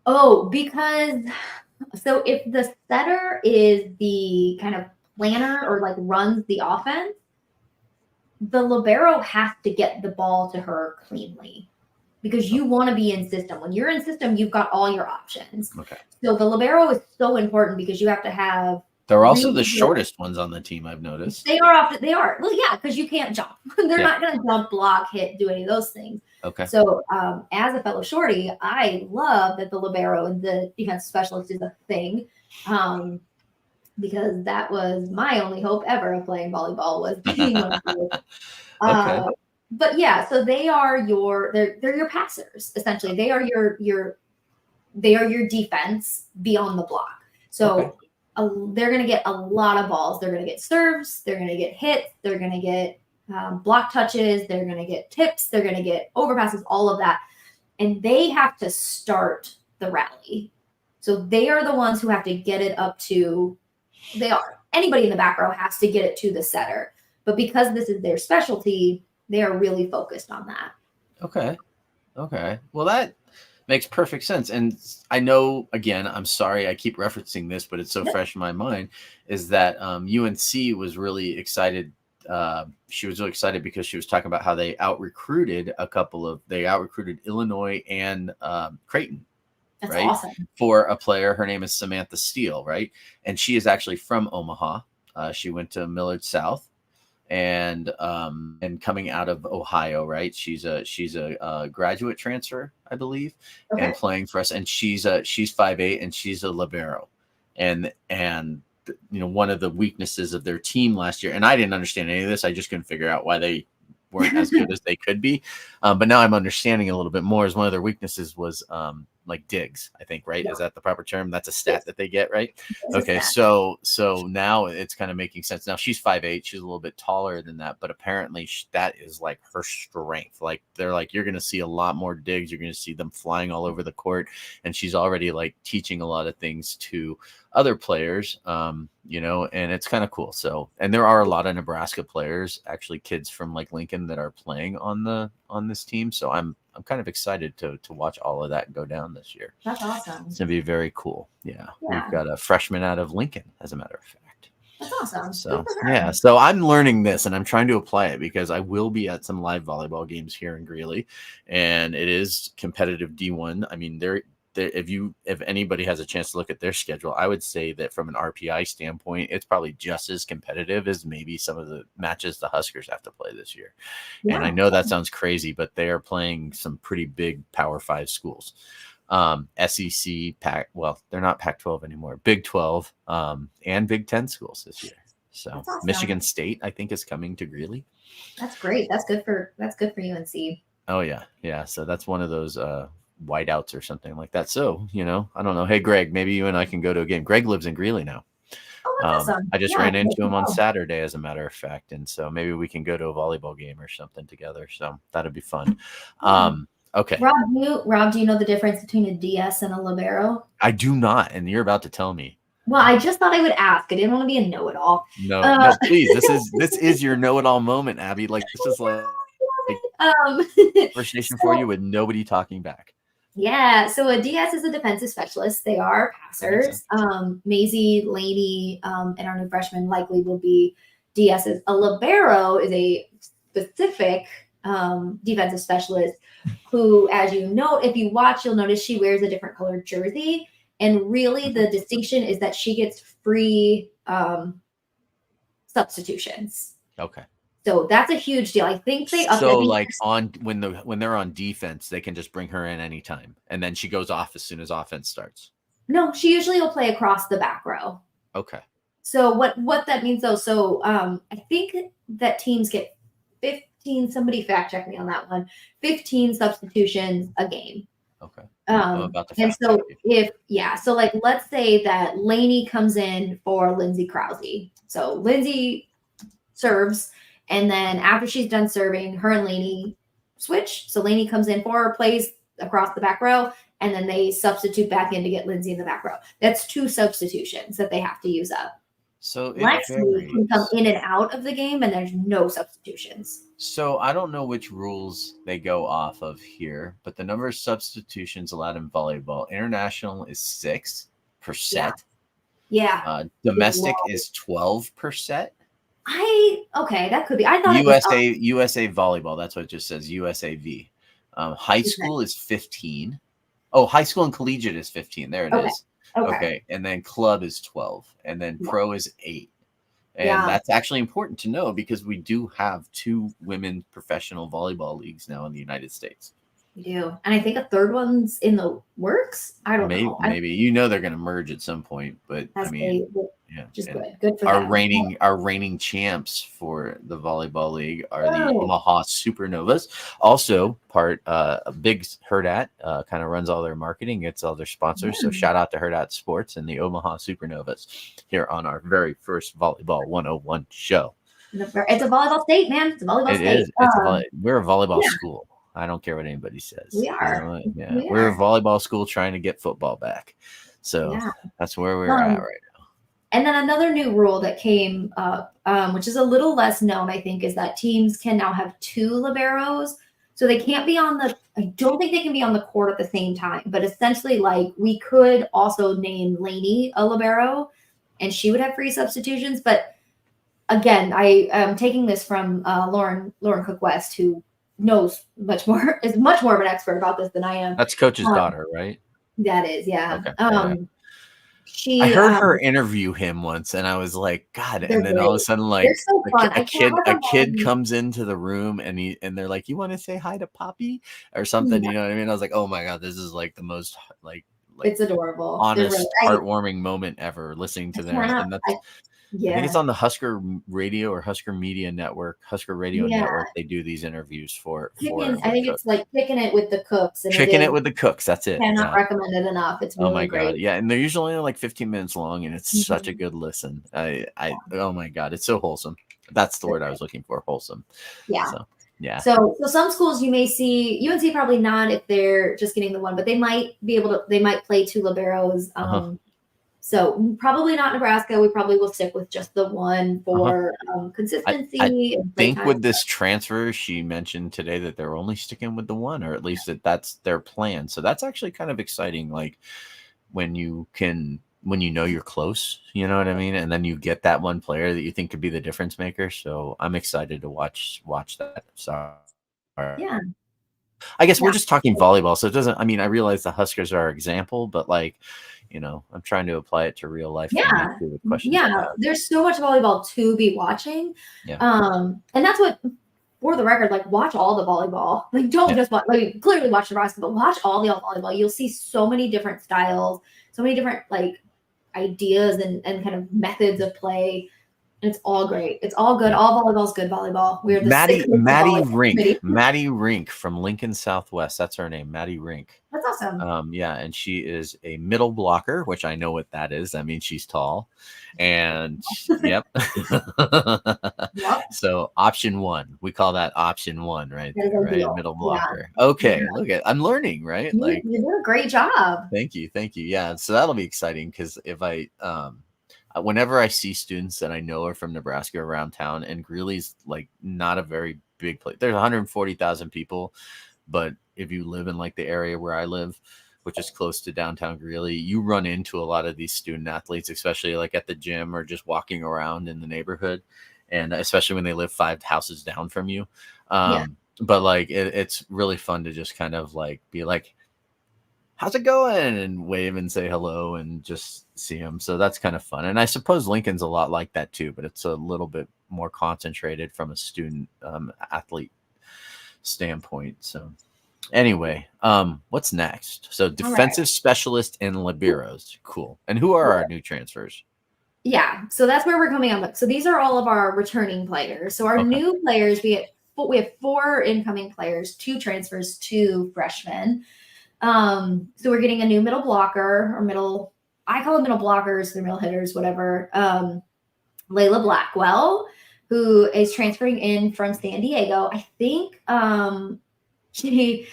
Oh, because so if the setter is the kind of planner or like runs the offense, the libero has to get the ball to her cleanly because you want to be in system. When you're in system, you've got all your options. Okay. So the libero is so important because you have to have. They're also the shortest ones on the team, I've noticed. They are. Well, yeah, because you can't jump. They're not going to jump, block, hit, do any of those things. Okay. So as a fellow shorty, I love that the libero and the defensive specialist is a thing. Because that was my only hope ever of playing volleyball was being one of those. Okay. But yeah, so they're your passers essentially. They are your defense beyond the block. So they're going to get a lot of balls. They're going to get serves. They're going to get hits. They're going to get block touches. They're going to get tips. They're going to get overpasses. All of that, and they have to start the rally. So they are the ones who have to get it up to. Anybody in the back row has to get it to the setter, but because this is their specialty, they are really focused on that. Okay. Well, that makes perfect sense. And I know, again, I'm sorry, I keep referencing this, but it's so fresh in my mind, is that UNC was really excited. She was really excited because she was talking about how they out-recruited Illinois and Creighton. That's right? Awesome. For a player. Her name is Samantha Steele, right? And she is actually from Omaha. She went to Millard South and coming out of Ohio, right? She's a graduate transfer, I believe, and playing for us. And she's 5'8" and she's a libero. And one of the weaknesses of their team last year, and I didn't understand any of this. I just couldn't figure out why they weren't as good as they could be. But now I'm understanding a little bit more, as one of their weaknesses was like digs, I think, right? Yeah. Is that the proper term? That's a stat that they get, right? Okay. So now it's kind of making sense. Now she's 5'8", she's a little bit taller than that, but apparently that is like her strength. Like they're like, you're going to see a lot more digs. You're going to see them flying all over the court. And she's already like teaching a lot of things to other players, and it's kind of cool. So, and there are a lot of Nebraska players, actually kids from like Lincoln, that are playing on this team. So I'm kind of excited to watch all of that go down this year. That's awesome. It's gonna be very cool. Yeah. We've got a freshman out of Lincoln, as a matter of fact. That's awesome. So yeah, so I'm learning this and I'm trying to apply it because I will be at some live volleyball games here in Greeley, and it is competitive D1. I mean, if anybody has a chance to look at their schedule, I would say that from an RPI standpoint, it's probably just as competitive as maybe some of the matches the Huskers have to play this year. Yeah. And I know that sounds crazy, but they are playing some pretty big Power 5 schools. SEC, they're not Pac-12 anymore, Big 12, and Big 10 schools this year. So awesome. Michigan State, I think, is coming to Greeley. That's great. That's good for UNC. Oh yeah. Yeah. So that's one of those whiteouts or something like that. So, I don't know. Hey, Greg, maybe you and I can go to a game. Greg lives in Greeley now. Oh, that's awesome. I just Yeah, ran into there him you on go. Saturday, as a matter of fact, and so maybe we can go to a volleyball game or something together. So that'd be fun. Yeah. Okay, Rob, do you know the difference between a DS and a libero? I do not, and you're about to tell me. Well, I just thought I would ask. I didn't want to be a know-it-all. No, no, please. This is your know-it-all moment, Abbie. Like this is like Um, conversation for you with nobody talking back. yeah, so a DS is a defensive specialist. They are That makes sense. passers. Maisie, Lainey, and our new freshman likely will be DSs. A libero is a specific defensive specialist who, as you note, if you watch, you'll notice she wears a different colored jersey. And really, the distinction is that she gets free substitutions. Okay. So that's a huge deal. I think they So like when they're on defense, they can just bring her in anytime, and then she goes off as soon as offense starts. No, she usually will play across the back row. Okay. So what that means though, so I think that teams get 15, somebody fact check me on that one, 15 substitutions a game. Okay. I'm about to And fact so check you. so like let's say that Lainey comes in for Lindsay Krause. So Lindsay serves, and then after she's done serving, her and Lainey switch. So Lainey comes in for her, plays across the back row, and then they substitute back in to get Lindsay in the back row. That's 2 substitutions that they have to use up. So Lexi can come in and out of the game, and there's no substitutions. So I don't know which rules they go off of here, but the number of substitutions allowed in volleyball, international is 6%. Yeah. Domestic is 12%. Okay, that could be. I thought USA volleyball. That's what it just says. USAV. High school is 15. Oh, high school and collegiate is 15. There it is. Okay. And then club is 12, and then pro is 8. And that's actually important to know because we do have 2 women professional volleyball leagues now in the United States. We do. And I think a third one's in the works. I don't know. Maybe they're going to merge at some point, but I mean, yeah, just good for our them. reigning champs for the volleyball league are the Omaha Supernovas. Also, a big Herdat kind of runs all their marketing, gets all their sponsors. So shout out to Herdat Sports and the Omaha Supernovas here on our very first Volleyball 101 show. It's a volleyball state, man. It's a volleyball state. We're a volleyball school. I don't care what anybody says. We are. We're a volleyball school trying to get football back. So that's where we're at right now. And then another new rule that came up, which is a little less known, I think, is that teams can now have 2 liberos. So they can't be I don't think they can be on the court at the same time. But essentially, like, we could also name Lainey a libero, and she would have free substitutions. But again, I am taking this from Lauren Cook West, who knows is much more of an expert about this than I am. That's Coach's daughter, right? That is, yeah. Okay. I heard her interview him once, and I was like, God! And then all of a sudden, like, so a kid comes into the room, and they're like, "You want to say hi to Poppy or something?" You know what I mean? I was like, "Oh my God, this is like the most like it's adorable, honest, heartwarming moment ever." Listening to them, and that's. I think it's on the HuskHer Radio or HuskHer Media Network, HuskHer Radio Network. They do these interviews for I think it's like Kicking It with the Cooks. And Kicking It with the Cooks. That's it. Cannot recommend it enough. It's really great. God. Yeah. And they're usually only like 15 minutes long, and it's such a good listen. Oh my God. It's so wholesome. That's the word I was looking for. Wholesome. Yeah. So, yeah. So some schools you may see, UNC probably not if they're just getting the one, but they might play 2 liberos. So probably not Nebraska. We probably will stick with just the one for consistency. I think with this transfer, she mentioned today that they're only sticking with the one, or at least that's their plan. So that's actually kind of exciting. Like when you know you're close, you know what I mean? And then you get that one player that you think could be the difference maker. So I'm excited to watch that. So yeah. I guess we're just talking volleyball. So it doesn't, I mean, I realize the Huskers are our example, but like, you know, I'm trying to apply it to real life. Yeah. There's so much volleyball to be watching. Yeah. And that's what, for the record, like, watch all the volleyball. Like, don't just watch, like, clearly watch Nebraska, but watch all the volleyball. You'll see so many different styles, so many different, like, ideas and kind of methods of play. It's all great. It's all good. All volleyball's good volleyball. We're the Maddie Rink. committee. Maddie Rink from Lincoln Southwest. That's her name, Maddie Rink. That's awesome. Yeah, and she is a middle blocker, which I know what that is. I mean, she's tall. And yep. Yep. So option 1. We call that option 1, right? That is There, right? ideal. Middle Yeah. blocker. Okay, Yeah. look at I'm learning, right? You Like did a great job. thank you. Yeah, so that'll be exciting because if I whenever I see students that I know are from Nebraska around town, and Greeley's like not a very big place. There's 140,000 people, but if you live in like the area where I live, which is close to downtown Greeley, you run into a lot of these student athletes, especially like at the gym or just walking around in the neighborhood, and especially when they live 5 houses down from you. But like it's really fun to just kind of like be like, how's it going, and wave and say hello and just see them. So that's kind of fun. And I suppose Lincoln's a lot like that too, but it's a little bit more concentrated from a student athlete standpoint. So anyway, what's next? So defensive specialist and liberos. Cool. And who are our new transfers? Yeah, so that's where we're coming on. So these are all of our returning players. So our new players, we have 4 incoming players, 2 transfers, 2 freshmen. So we're getting a new middle blocker or middle, I call them middle blockers, they're middle hitters, whatever. Layla Blackwell, who is transferring in from San Diego. I think she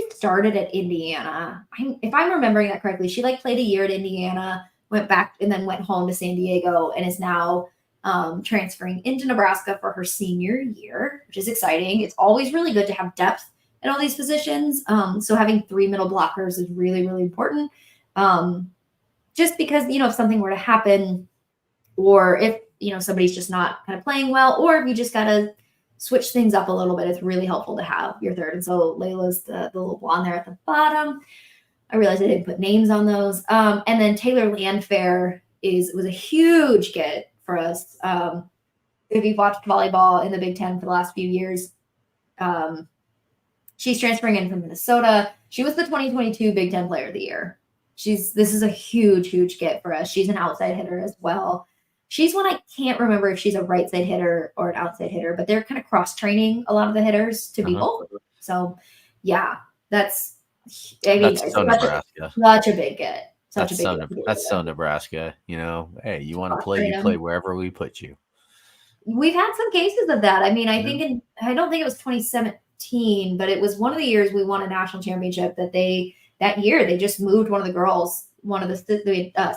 started at Indiana. If I'm remembering that correctly, she like played a year at Indiana, went back and then went home to San Diego, and is now transferring into Nebraska for her senior year, which is exciting. It's always really good to have depth at all these positions. So having 3 middle blockers is really, really important. Just because, if something were to happen, or if, somebody's just not kind of playing well, or if you just got to switch things up a little bit, it's really helpful to have your third. And so Layla's the little blonde there at the bottom. I realized I didn't put names on those. And then Taylor Landfair was a huge get for us. If you've watched volleyball in the Big Ten for the last few years, she's transferring in from Minnesota. She was the 2022 Big Ten Player of the Year. This is a huge, huge get for us. She's an outside hitter as well. She's one I can't remember if she's a right side hitter or an outside hitter, but they're kind of cross training a lot of the hitters to be both. So yeah, that's so Nebraska. Such a big get. That's so Nebraska. Hey, you want to play, you play wherever we put you. We've had some cases of that. I mean, I don't think it was 2017, but it was one of the years we won a national championship that year they just moved one of the girls, one of the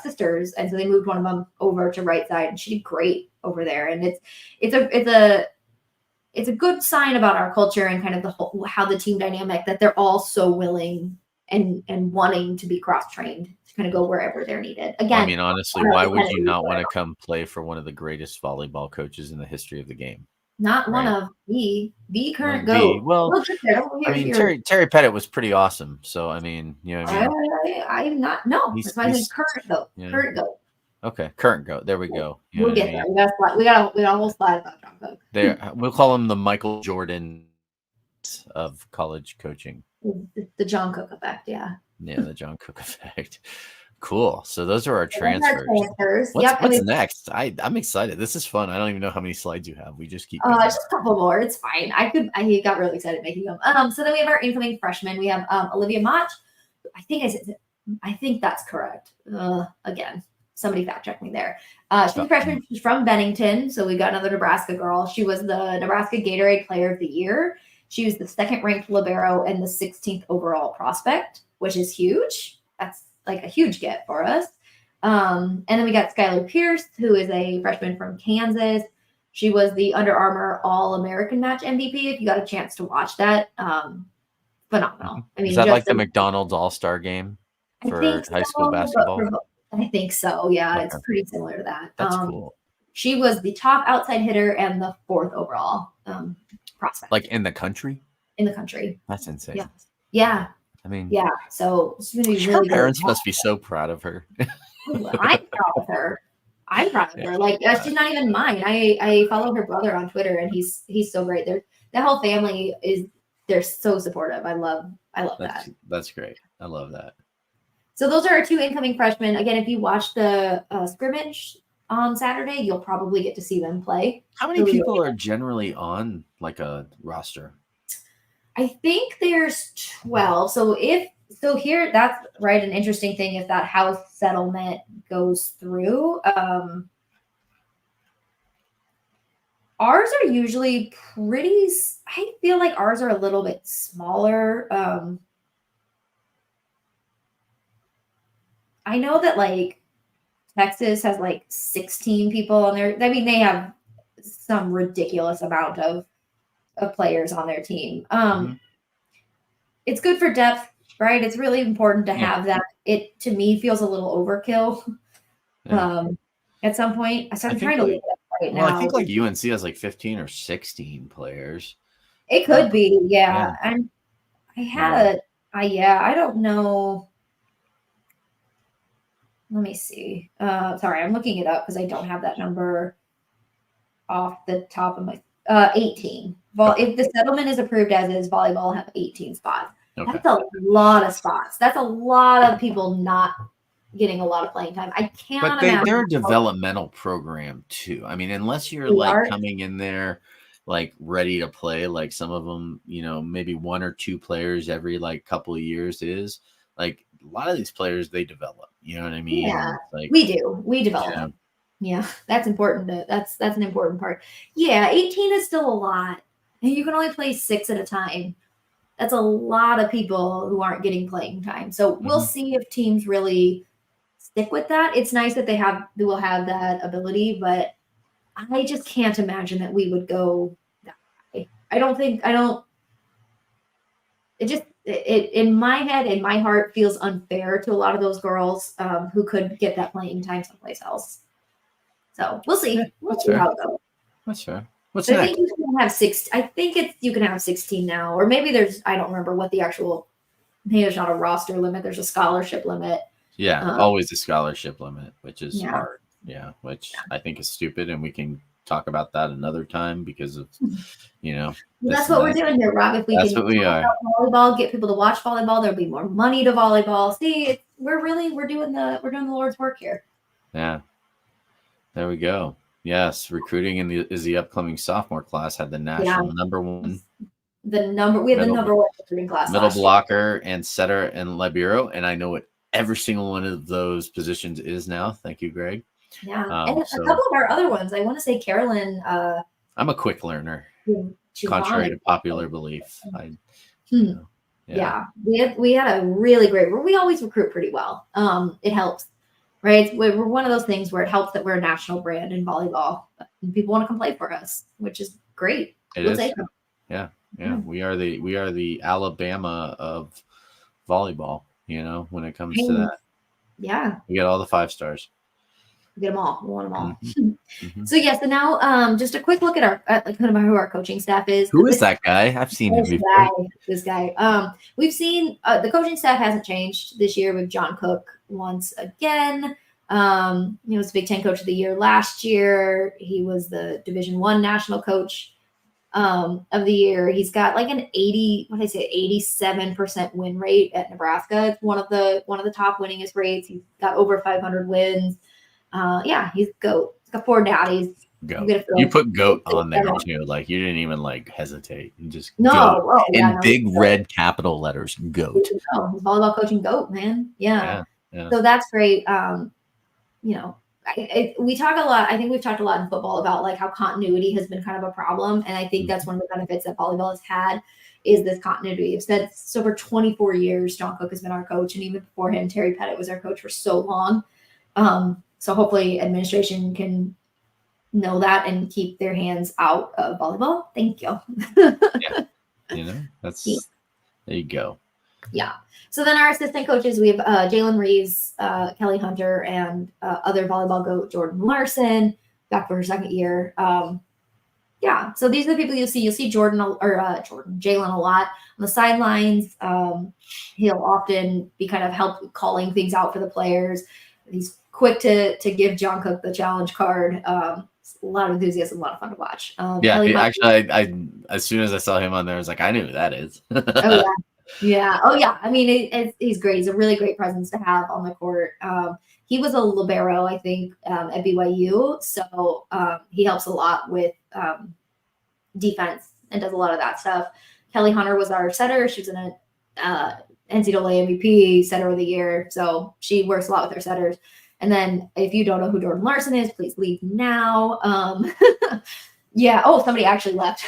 sisters, and so they moved one of them over to right side, and she did great over there. And it's a good sign about our culture and kind of how the team dynamic, that they're all so willing and wanting to be cross trained to kind of go wherever they're needed. Again, I mean, honestly, why would you not want to come play for one of the greatest volleyball coaches in the history of the game? Not one of the current GOAT. Well, I mean, Terry Pettit was pretty awesome. So, I mean, what I mean? I'm not. No, that's why I said current GOAT. Yeah. Current GOAT. Okay, current GOAT. There we go. We'll get there. We got a whole slide about John Cook. There, we'll call him the Michael Jordan of college coaching. The John Cook effect, yeah. Yeah, the John Cook effect. Cool. So those are our transfers. What's next? I'm excited. This is fun. I don't even know how many slides you have. We just keep. Just a couple more. It's fine. I got really excited making them. So then we have our incoming freshmen. We have Olivia Mach. I think that's correct. Again, somebody fact check me there. She's a freshman. She's from Bennington. So we got another Nebraska girl. She was the Nebraska Gatorade Player of the Year. She was the 2nd ranked libero and the 16th overall prospect, which is huge. That's like a huge get for us. And then we got Skylar Pierce, who is a freshman from Kansas. She was the Under Armour All-American Match MVP. If you got a chance to watch that, phenomenal. I mean, is that like the McDonald's All-Star game for high school basketball? I think so. Yeah, Okay. It's pretty similar to that. That's cool. She was the top outside hitter and the 4th overall prospect. Like in the country? In the country. That's insane. Yeah. Yeah. I mean, yeah. So it's going to be her really parents must be so proud of her. I'm proud of her. Like she's not even mine. I follow her brother on Twitter, and he's so great. The whole family they're so supportive. I love that. That's great. I love that. So those are our 2 incoming freshmen. Again, if you watch the scrimmage on Saturday, you'll probably get to see them play. How many people are generally on like a roster? I think there's 12. So here, that's right. An interesting thing if that house settlement goes through. Ours are usually pretty. I feel like ours are a little bit smaller. I know that like Texas has like 16 people on there. I mean, they have some ridiculous amount of players on their team. It's good for depth, right? It's really important to have that. It to me feels a little overkill. At some point, so I'm trying to look it up right now. I think like UNC has like 15 or 16 players. It could be, yeah. And I don't know. Let me see. Sorry, I'm looking it up because I don't have that number off the top of my 18. If the settlement is approved as is, volleyball will have 18 spots. Okay. That's a lot of spots. That's a lot of people not getting a lot of playing time. I can't. But they're a developmental program too. I mean, unless you're like coming in there like ready to play, like some of them, maybe 1 or 2 players every like couple of years is like a lot of these players they develop. You know what I mean? Yeah, like, we develop. Yeah, that's important. That's an important part. Yeah, 18 is still a lot, and you can only play 6 at a time. That's a lot of people who aren't getting playing time. So we'll see if teams really stick with that. It's nice that they will have that ability, but I just can't imagine that we would go that way. It in my head, in my heart, feels unfair to a lot of those girls who could get that playing time someplace else. So we'll see. We'll see how it goes. That's fair. What's next? I think you can have 6. I think you can have 16 now, or maybe I don't remember what the actual. Maybe there's not a roster limit. There's a scholarship limit. Yeah, always a scholarship limit, which is hard. Yeah, which I think is stupid, and we can talk about that another time because of, that's what we're doing here, Rob. If we can talk about volleyball, get people to watch volleyball, there'll be more money to volleyball. See, we're doing the Lord's work here. Yeah, there we go. Yes, recruiting is the upcoming sophomore class had the national number 1. We have the number 1 recruiting class. Middle blocker and setter and libero, and I know what every single one of those positions is now. Thank you, Greg. Yeah, and a couple of our other ones. I want to say Carolyn. I'm a quick learner, contrary to popular belief. Yeah, we had a really great. We always recruit pretty well. It helps, right? We're one of those things where it helps that we're a national brand in volleyball. And people want to come play for us, which is great. It is. Yeah. We are the Alabama of volleyball. When it comes to that. Yeah. We get all the 5 stars. We get them all. We want them all. So so now just a quick look at who our coaching staff is. Who is that guy? I've seen him before. This guy. We've seen the coaching staff hasn't changed this year with John Cook once again. He was the Big Ten Coach of the Year last year. He was the Division I national coach of the year. He's got like an 87% win rate at Nebraska. It's one of the top winningest rates. He's got over 500 wins. He's GOAT. He's got 4 daddies. GOAT. You put GOAT on there too. Like you didn't even like hesitate. You just big red capital letters. GOAT. He's volleyball coaching GOAT, man. Yeah. So that's great. We talk a lot. I think we've talked a lot in football about like how continuity has been kind of a problem, and I think that's one of the benefits that volleyball has had is this continuity. I've said so for 24 years. John Cook has been our coach, and even before him, Terry Pettit was our coach for so long. So hopefully, administration can know that and keep their hands out of volleyball. Thank you. There you go. Yeah. So then our assistant coaches, we have Jalen Reeves, Kelly Hunter, and other volleyball GOAT Jordan Larson back for her 2nd year. So these are the people you'll see. You'll see Jalen a lot on the sidelines. He'll often be kind of help calling things out for the players. He's quick to give John Cook the challenge card. A lot of enthusiasm, a lot of fun to watch. I as soon as I saw him on there, I was like, I knew who that is. Oh yeah. Yeah. Oh yeah. I mean, he's great. He's a really great presence to have on the court. he was a libero, I think, at BYU. So he helps a lot with defense and does a lot of that stuff. Kelly Hunter was our setter. She was an NCAA MVP, setter of the year. So she works a lot with her setters. And then if you don't know who Jordan Larson is, please leave now. Yeah. Oh, somebody actually left.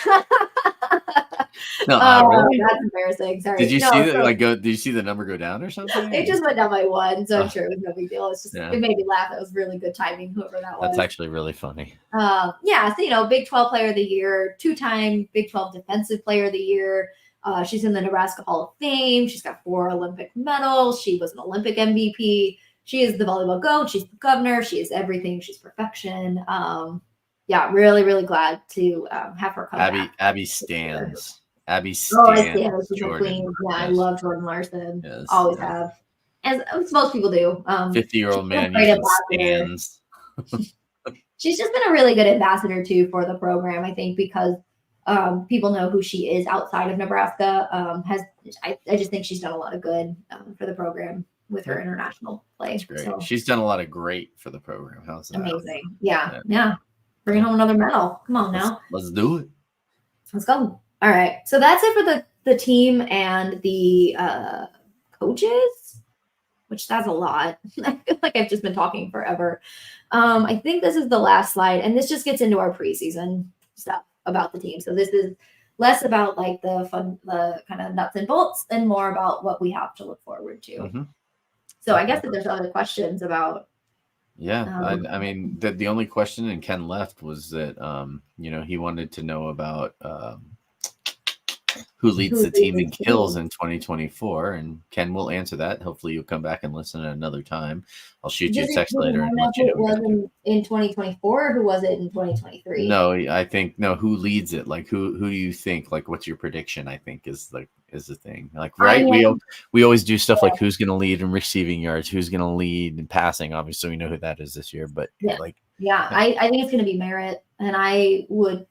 No, really? That's embarrassing. Sorry. Did you see that? Did you see the number go down or something? It just went down by one, so I'm sure it was no big deal. It's just It made me laugh. It was really good timing, whoever that was. That's actually really funny. Yeah. So Big 12 Player of the Year, 2-time Big 12 Defensive Player of the Year. She's in the Nebraska Hall of Fame. She's got 4 Olympic medals. She was an Olympic MVP. She is the volleyball goat. She's the governor. She is everything. She's perfection. Yeah, really, really glad to have her come back. Abby stands. Abby stands. Oh, I stand. She's a Jordan. queen. Yeah, Yes. I love Jordan Larson. Yes. Always have. As most people do. 50-year-old man great usually stands. She's just been a really good ambassador, too, for the program, I think, because people know who she is outside of Nebraska. I just think she's done a lot of good for the program with her international play. That's great. So, She's done a lot of great for the program. How's that? amazing. Yeah. Bringing home another medal. Come on now. Let's do it. Let's go. All right. So that's it for the team and the coaches, which that's a lot. I feel like I've just been talking forever. I think this is the last slide, and this just gets into our preseason stuff about the team. So this is less about like the kind of nuts and bolts and more about what we have to look forward to. Mm-hmm. So I guess if there's other questions about. Yeah. I mean, the only question, and Ken left, was that, he wanted to know about who leads the team in kills in 2024. And Ken will answer that. Hopefully you'll come back and listen at another time. I'll shoot you a text later and let you know. Was in 2024 or who was it in 2023? No, I think who leads it? Like who do you think? Like what's your prediction? I think is the thing. Like right, we always do stuff like who's going to lead in receiving yards, who's going to lead in passing. Obviously, we know who that is this year, but I think it's going to be Merritt, and I would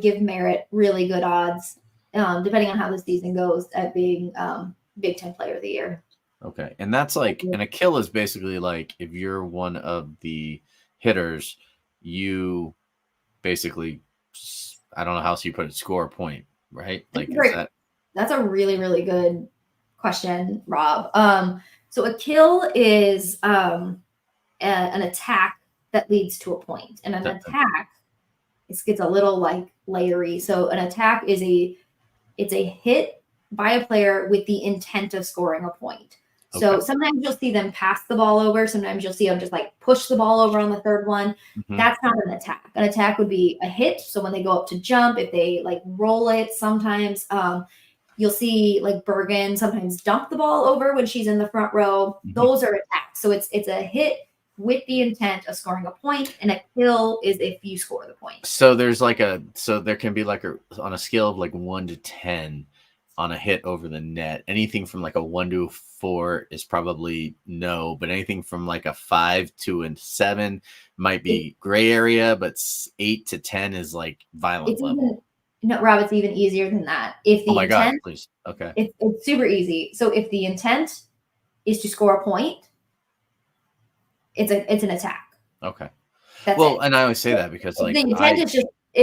give Merritt really good odds, depending on how the season goes, at being Big 10 Player of the Year. Okay, and that's like, and a kill is basically like if you're one of the hitters, you basically, I don't know how else you put it, score a point, right? Like that's a really, really good question, Rob. So a kill is an attack that leads to a point, and an attack gets a little like layery. So an attack is a hit by a player with the intent of scoring a point. So sometimes you'll see them pass the ball over. Sometimes you'll see them just like push the ball over on the third one. Mm-hmm. That's not an attack. An attack would be a hit. So when they go up to jump, if they like roll it, sometimes you'll see like Bergen sometimes dump the ball over when she's in the front row. Mm-hmm. Those are attacks. So it's a hit with the intent of scoring a point, and a kill is if you score the point. So there can be like on a scale of like 1 to 10 on a hit over the net. Anything from like a 1 to 4 is probably no, but anything from like a 5 to a 7 might be gray area, but 8 to 10 is like violent level. Rob, it's even easier than that. If the God, please. Okay. It's super easy. So if the intent is to score a point, it's an attack. Okay. That's well, it. and I always say that because like if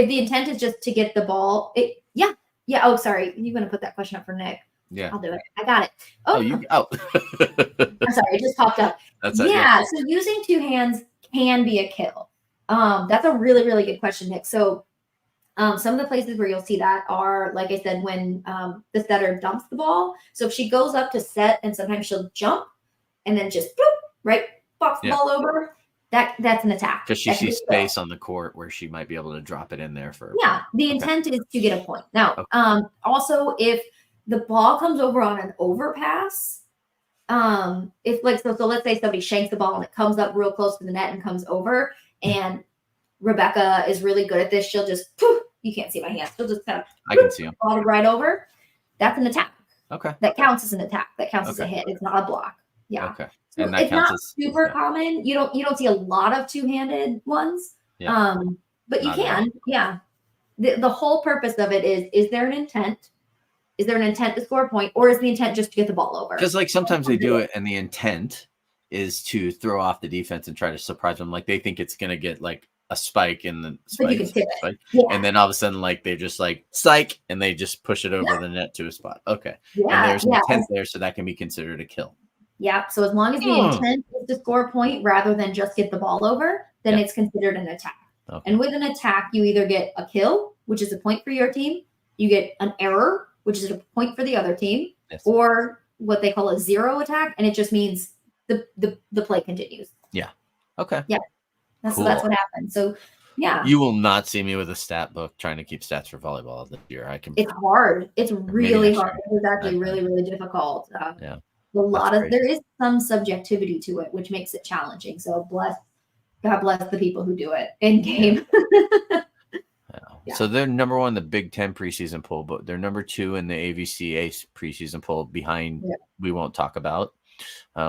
the intent is just to get the ball, yeah. Oh, sorry. You're gonna put that question up for Nick. Yeah. I'll do it. I got it. I'm sorry, it just popped up. So using 2 hands can be a kill. That's a really, really good question, Nick. So some of the places where you'll see that are, like I said, when the setter dumps the ball. So if she goes up to set, and sometimes she'll jump and then just box the ball over. That's an attack. Because she sees space on the court where she might be able to drop it in there for. Yeah, the intent is to get a point. Now, also if the ball comes over on an overpass, if like so let's say somebody shanks the ball and it comes up real close to the net and comes over, and Rebecca is really good at this. She'll just you can't see my hands. She'll just kind of I can see them. Ball right over. That's an attack. Okay. That counts as an attack. That counts as a hit. It's not a block. Yeah. Okay. So and that it's counts not as super common. You don't see a lot of 2-handed ones. Yeah. But you can. Yeah. The whole purpose of it is there an intent? Is there an intent to score a point, or is the intent just to get the ball over? Because like sometimes they do it and the intent is to throw off the defense and try to surprise them. Like they think it's going to get like a spike in the But you can tip it. Yeah. and then all of a sudden, like they're just like psych, and they just push it over the net to a spot. Okay, and there's an intent there, so that can be considered a kill. Yeah. So as long as the intent is to score a point rather than just get the ball over, then it's considered an attack. Okay. And with an attack, you either get a kill, which is a point for your team, you get an error, which is a point for the other team, or what they call a zero attack, and it just means the play continues. Yeah. Okay. Yeah. So that's what happens. So yeah. You will not see me with a stat book trying to keep stats for volleyball this year. It's hard. It's really hard. It's actually really, really difficult. Yeah. There is some subjectivity to it, which makes it challenging. So God bless the people who do it in game. Yeah. So they're number 1 in the Big Ten preseason poll, but they're number 2 in the AVCA preseason poll behind we won't talk about.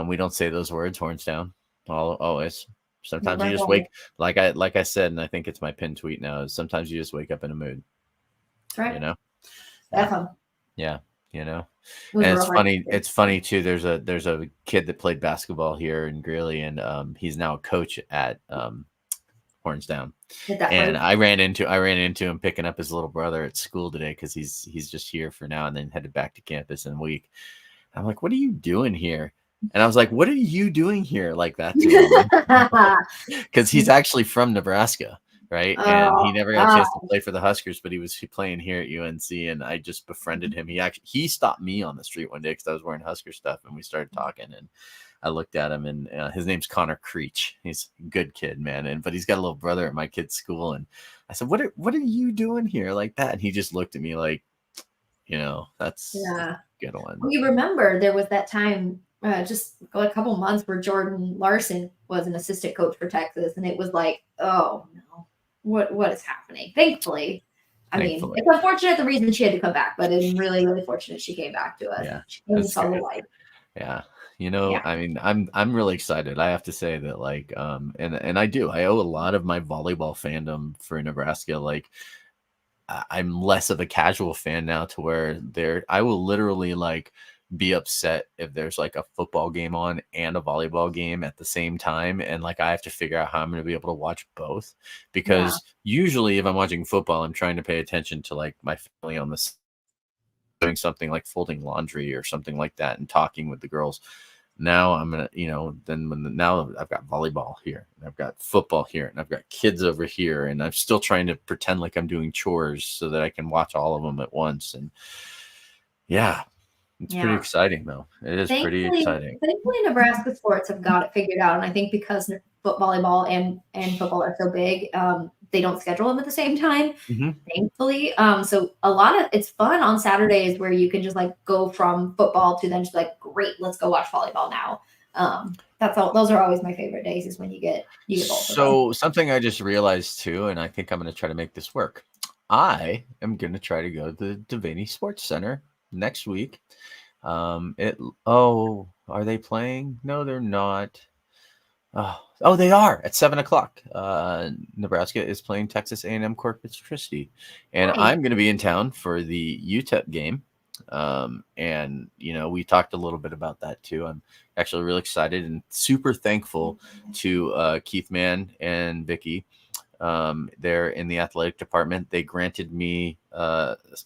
We don't say those words, horns down, always. Sometimes you just wake, like I said, and I think it's my pinned tweet now, is sometimes you just wake up in a mood. That's right. You know? Yeah. You know? And it's funny too. There's a kid that played basketball here in Greeley, and he's now a coach at Horns Down. And I ran into him picking up his little brother at school today because he's just here for now and then headed back to campus in a week. I'm like, what are you doing here? And I was like, what are you doing here like that? Because he's actually from Nebraska, right? And he never got a chance to play for the Huskers, but he was playing here at UNC, and I just befriended him. He stopped me on the street one day because I was wearing Husker stuff, and we started talking, and I looked at him, and his name's Connor Creech. He's a good kid, man. But he's got a little brother at my kid's school. And I said, what are you doing here like that? And he just looked at me like, that's a good one. Well, you remember there was that time just a couple months where Jordan Larson was an assistant coach for Texas. And it was like, oh no, what is happening? Thankfully, it's unfortunate the reason she had to come back, but it's really, really fortunate she came back to us. Yeah. She saw the light. Yeah. I mean, I'm really excited. I have to say that, like, and I owe a lot of my volleyball fandom for Nebraska. Like, I'm less of a casual fan now to where I will literally like be upset if there's like a football game on and a volleyball game at the same time. And like, I have to figure out how I'm going to be able to watch both, because usually if I'm watching football, I'm trying to pay attention to like my family on this, doing something like folding laundry or something like that and talking with the girls. Now I'm going to, now I've got volleyball here and I've got football here and I've got kids over here, and I'm still trying to pretend like I'm doing chores so that I can watch all of them at once. And it's pretty exciting though. It is pretty exciting. Thankfully, Nebraska sports have got it figured out. And I think because volleyball and football are so big, they don't schedule them at the same time, thankfully. So it's fun on Saturdays where you can just like go from football to then just like, great, let's go watch volleyball now. Those are always my favorite days, is when you get both. So something I just realized too, and I think I'm going to try to make this work. I am going to try to go to the Devaney Sports Center next week. Are they playing? No, they're not. Oh, they are at 7:00. Nebraska is playing Texas A&M Corpus Christi, and I'm going to be in town for the UTEP game. And we talked a little bit about that too. I'm actually really excited and super thankful to Keith Mann and Vicky. They're in the athletic department. They granted me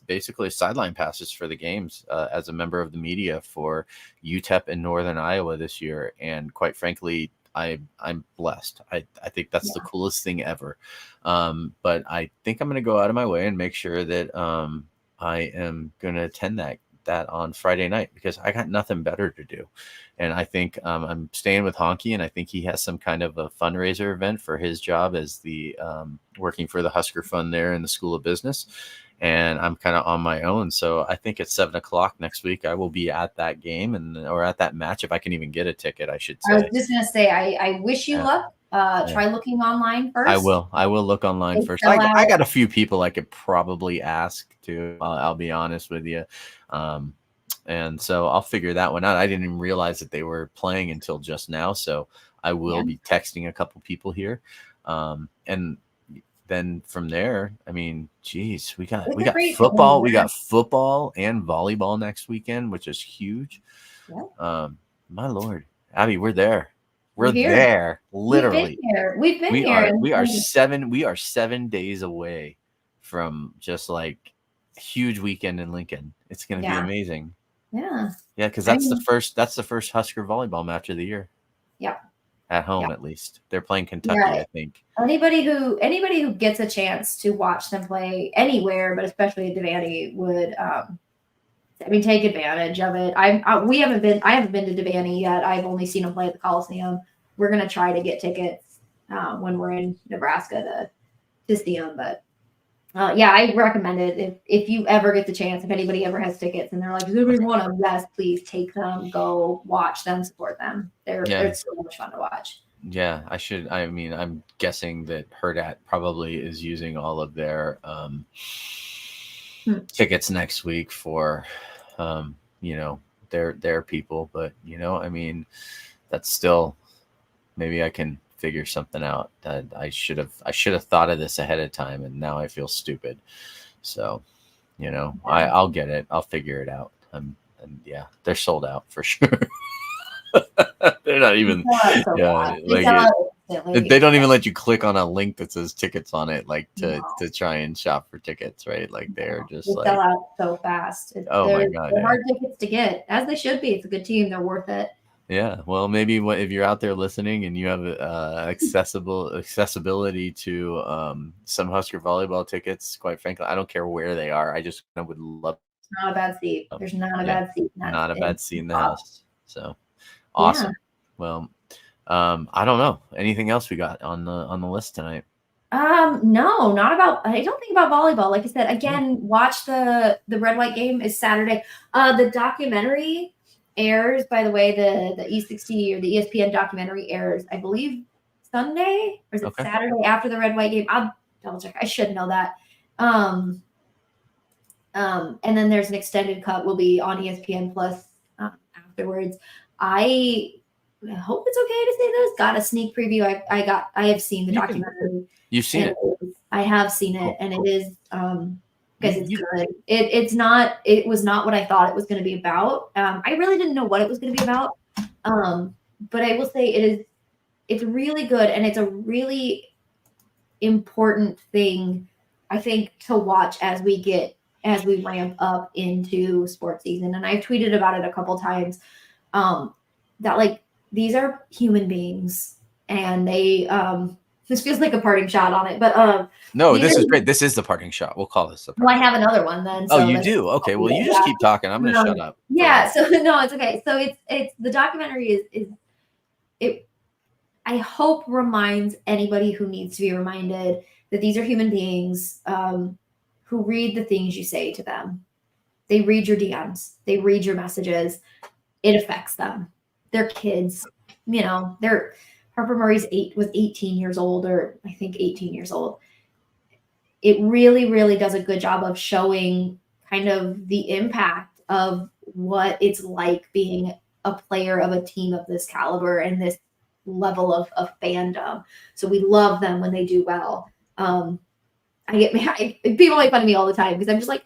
basically sideline passes for the games as a member of the media for UTEP in Northern Iowa this year, and quite frankly, I'm blessed. I think that's the coolest thing ever. But I think I'm going to go out of my way and make sure that I am going to attend that on Friday night, because I got nothing better to do. And I think I'm staying with Honky, and I think he has some kind of a fundraiser event for his job as the working for the Husker Fund there in the School of Business. And I'm kind of on my own. So I think at 7:00 next week, I will be at that game or at that match, if I can even get a ticket, I should say. I was just going to say, I wish you luck. Try looking online first. I will look online first. I got a few people I could probably ask to. I'll be honest with you. And so I'll figure that one out. I didn't even realize that they were playing until just now. So I will be texting a couple people here. And then from there, I mean, geez, we got football. We got football and volleyball next weekend, which is huge. Yeah. My Lord, Abbie, we're there. We're here. there, literally. We've been here. We are 7 days away from just like a huge weekend in Lincoln. It's going to be amazing. Yeah. Yeah, because that's the first Husker volleyball match of the year. Yeah. At home, at least. They're playing Kentucky, I think. Anybody who gets a chance to watch them play anywhere, but especially at Devaney, would take advantage of it. I haven't been to Devaney yet. I've only seen them play at the Coliseum. We're gonna try to get tickets when we're in Nebraska to see them. But I recommend it if you ever get the chance. If anybody ever has tickets and they're like, "Does anybody want them?" Yes, please take them. Go watch them. Support them. They're so much fun to watch. Yeah, I should. I mean, I'm guessing that Herdat probably is using all of their tickets next week for, their people. But I mean, that's still, maybe I can figure something out. I should have thought of this ahead of time, and now I feel stupid. So, I'll get it. I'll figure it out. And they're sold out for sure. They're not even. They don't even let you click on a link that says tickets on it, like to try and shop for tickets, right? Like they're just they sell out so fast. My God, they're hard tickets to get, as they should be. It's a good team. They're worth it. Yeah, well, maybe if you're out there listening and you have accessibility to some Husker volleyball tickets, quite frankly, I don't care where they are. I would love. It's not a bad seat. There's not a bad seat. Not a bad seat in the house. So awesome. Well, I don't know. Anything else we got on the list tonight? No, not about. I don't think about volleyball. Like I said, again, watch the red white game is Saturday. The documentary airs, by the way, the E60 or the ESPN documentary airs, I believe, Sunday, or is it Saturday after the red white game? I'll double check. I should know that. And then there's an extended cut will be on ESPN Plus afterwards. I hope it's okay to say this. Got a sneak preview. I have seen the documentary. You've seen it. I have seen it, and it is because it's good. It was not what I thought it was going to be about. I really didn't know what it was going to be about. But I will say it's really good, and it's a really important thing, I think, to watch as we ramp up into sports season. And I've tweeted about it a couple times, that like these are human beings, and they this feels like a parting shot on it, but no, this is great. This is the parting shot. We'll call this the parting I have another one then. So you do? Okay. Well, you just keep talking. I'm going to shut up. Yeah. So no, it's okay. So it's the documentary I hope reminds anybody who needs to be reminded that these are human beings who read the things you say to them. They read your DMs. They read your messages. It affects them. They're kids. Harper Murray's was 18 years old, or I think 18 years old. It really, really does a good job of showing kind of the impact of what it's like being a player of a team of this caliber and this level of fandom. So we love them when they do well. People make fun of me all the time because I'm just like,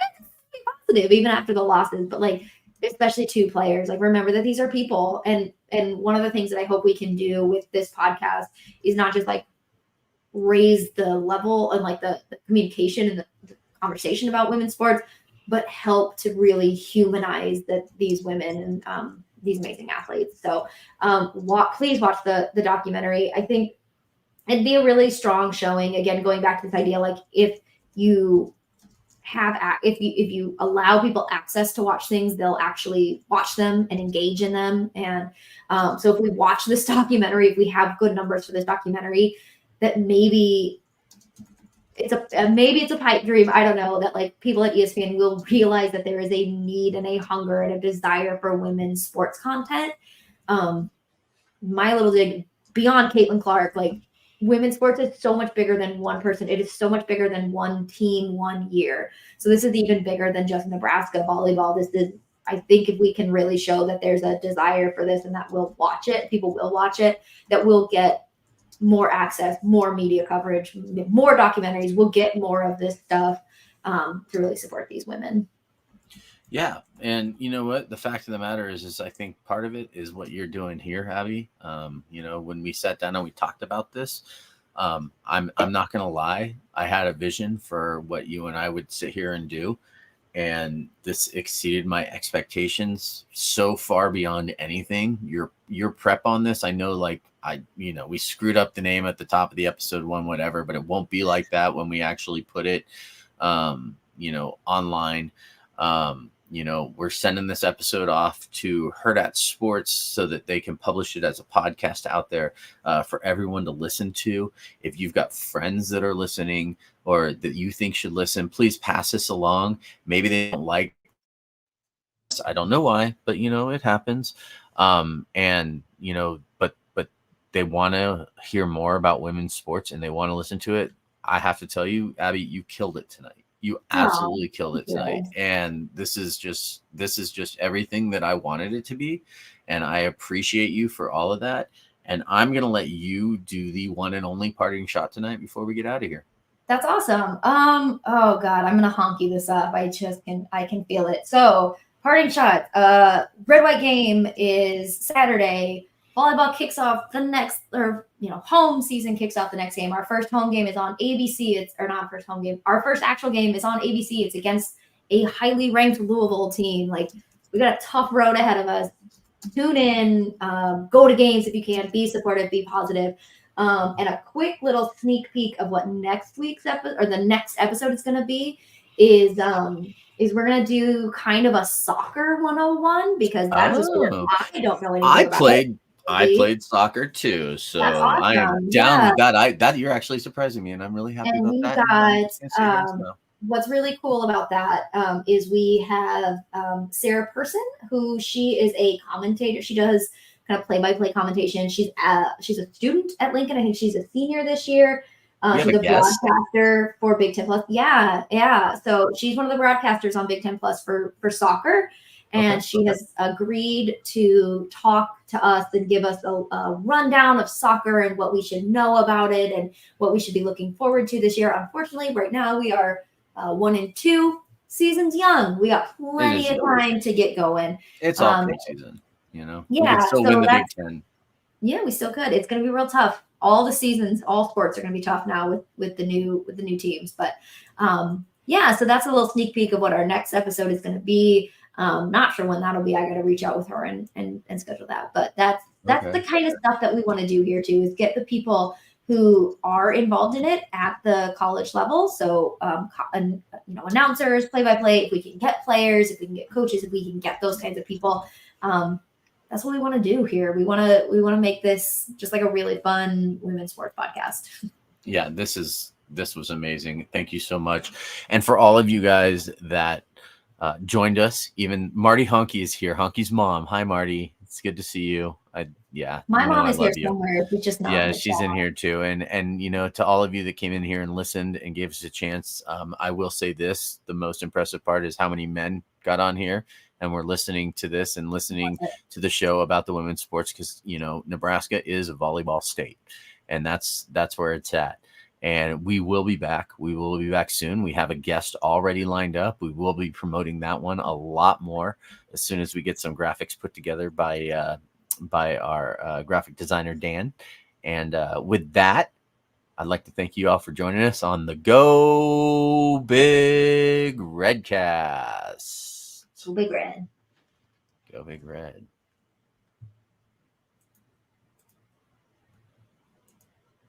be positive even after the losses, but like, especially two players, like remember that these are people. And one of the things that I hope we can do with this podcast is not just like raise the level and like the communication and the conversation about women's sports, but help to really humanize these women and these amazing athletes. So please watch the documentary. I think it'd be a really strong showing. Again, going back to this idea, like if you allow people access to watch things, they'll actually watch them and engage in them. And so if we watch this documentary, if we have good numbers for this documentary, that maybe it's a pipe dream. I don't know, that like people at ESPN will realize that there is a need and a hunger and a desire for women's sports content. My little dig beyond Caitlin Clark, like women's sports is so much bigger than one person. It is so much bigger than one team, 1 year. So this is even bigger than just Nebraska volleyball. This is, I think, if we can really show that there's a desire for this and that we'll watch it, people will watch it, that we'll get more access, more media coverage, more documentaries. We'll get more of this stuff to really support these women. Yeah, and you know what? The fact of the matter is I think part of it is what you're doing here, Abby. When we sat down and we talked about this, I'm not gonna lie. I had a vision for what you and I would sit here and do, and this exceeded my expectations so far beyond anything. Your prep on this, I know, like we screwed up the name at the top of the episode one, whatever, but it won't be like that when we actually put it, online. We're sending this episode off to Herd Sports so that they can publish it as a podcast out there for everyone to listen to. If you've got friends that are listening or that you think should listen, please pass this along. Maybe they don't like this. I don't know why, but it happens. But they want to hear more about women's sports and they want to listen to it. I have to tell you, Abby, you killed it tonight. You absolutely killed it tonight. And this is just everything that I wanted it to be. And I appreciate you for all of that. And I'm going to let you do the one and only parting shot tonight before we get out of here. That's awesome. Oh God, I'm going to honky this up. I can feel it. So parting shot, red white game is Saturday. Volleyball kicks off the next, home season kicks off the next game. Our first home game is on ABC. Not first home game. Our first actual game is on ABC. It's against a highly ranked Louisville team. Like, we got a tough road ahead of us. Tune in, go to games if you can, be supportive, be positive. And a quick little sneak peek of what next week's episode or the next episode is going to be is we're going to do kind of a soccer 101 because that's a sport I don't know anything about. I played soccer too, so awesome. I am down with that. You're actually surprising me, and I'm really happy about that. What's really cool about that is we have Sarah Person, who she is a commentator. She does kind of play-by-play commentation. She's a student at Lincoln. I think she's a senior this year. She's a broadcaster for Big Ten Plus. Yeah. So she's one of the broadcasters on Big Ten Plus for soccer. And she has agreed to talk to us and give us a rundown of soccer and what we should know about it and what we should be looking forward to this year. Unfortunately, right now we are 1 and 2 seasons young. We got plenty of time to get going. It's all preseason, Yeah. We can still win the Big Ten. Yeah, we still could. It's going to be real tough. All the seasons, all sports are going to be tough now with the new teams. But so that's a little sneak peek of what our next episode is going to be. Not sure when that'll be. I got to reach out with her and schedule that. But that's the kind of stuff that we want to do here too, is get the people who are involved in it at the college level. So, announcers, play-by-play, if we can get players, if we can get coaches, if we can get those kinds of people, that's what we want to do here. We want to make this just like a really fun women's sports podcast. Yeah, this was amazing. Thank you so much. And for all of you guys that joined us, even Marty Honky is here. Honky's mom. Hi, Marty. It's good to see you. My mom is here somewhere. We just not. Yeah, she's in here too. And to all of you that came in here and listened and gave us a chance, I will say this: the most impressive part is how many men got on here and were listening to this and listening to the show about the women's sports, because Nebraska is a volleyball state, and that's where it's at. And we will be back. We will be back soon. We have a guest already lined up. We will be promoting that one a lot more as soon as we get some graphics put together by our graphic designer, Dan. And with that, I'd like to thank you all for joining us on the Go Big Redcast. Go Big Red. Go Big Red.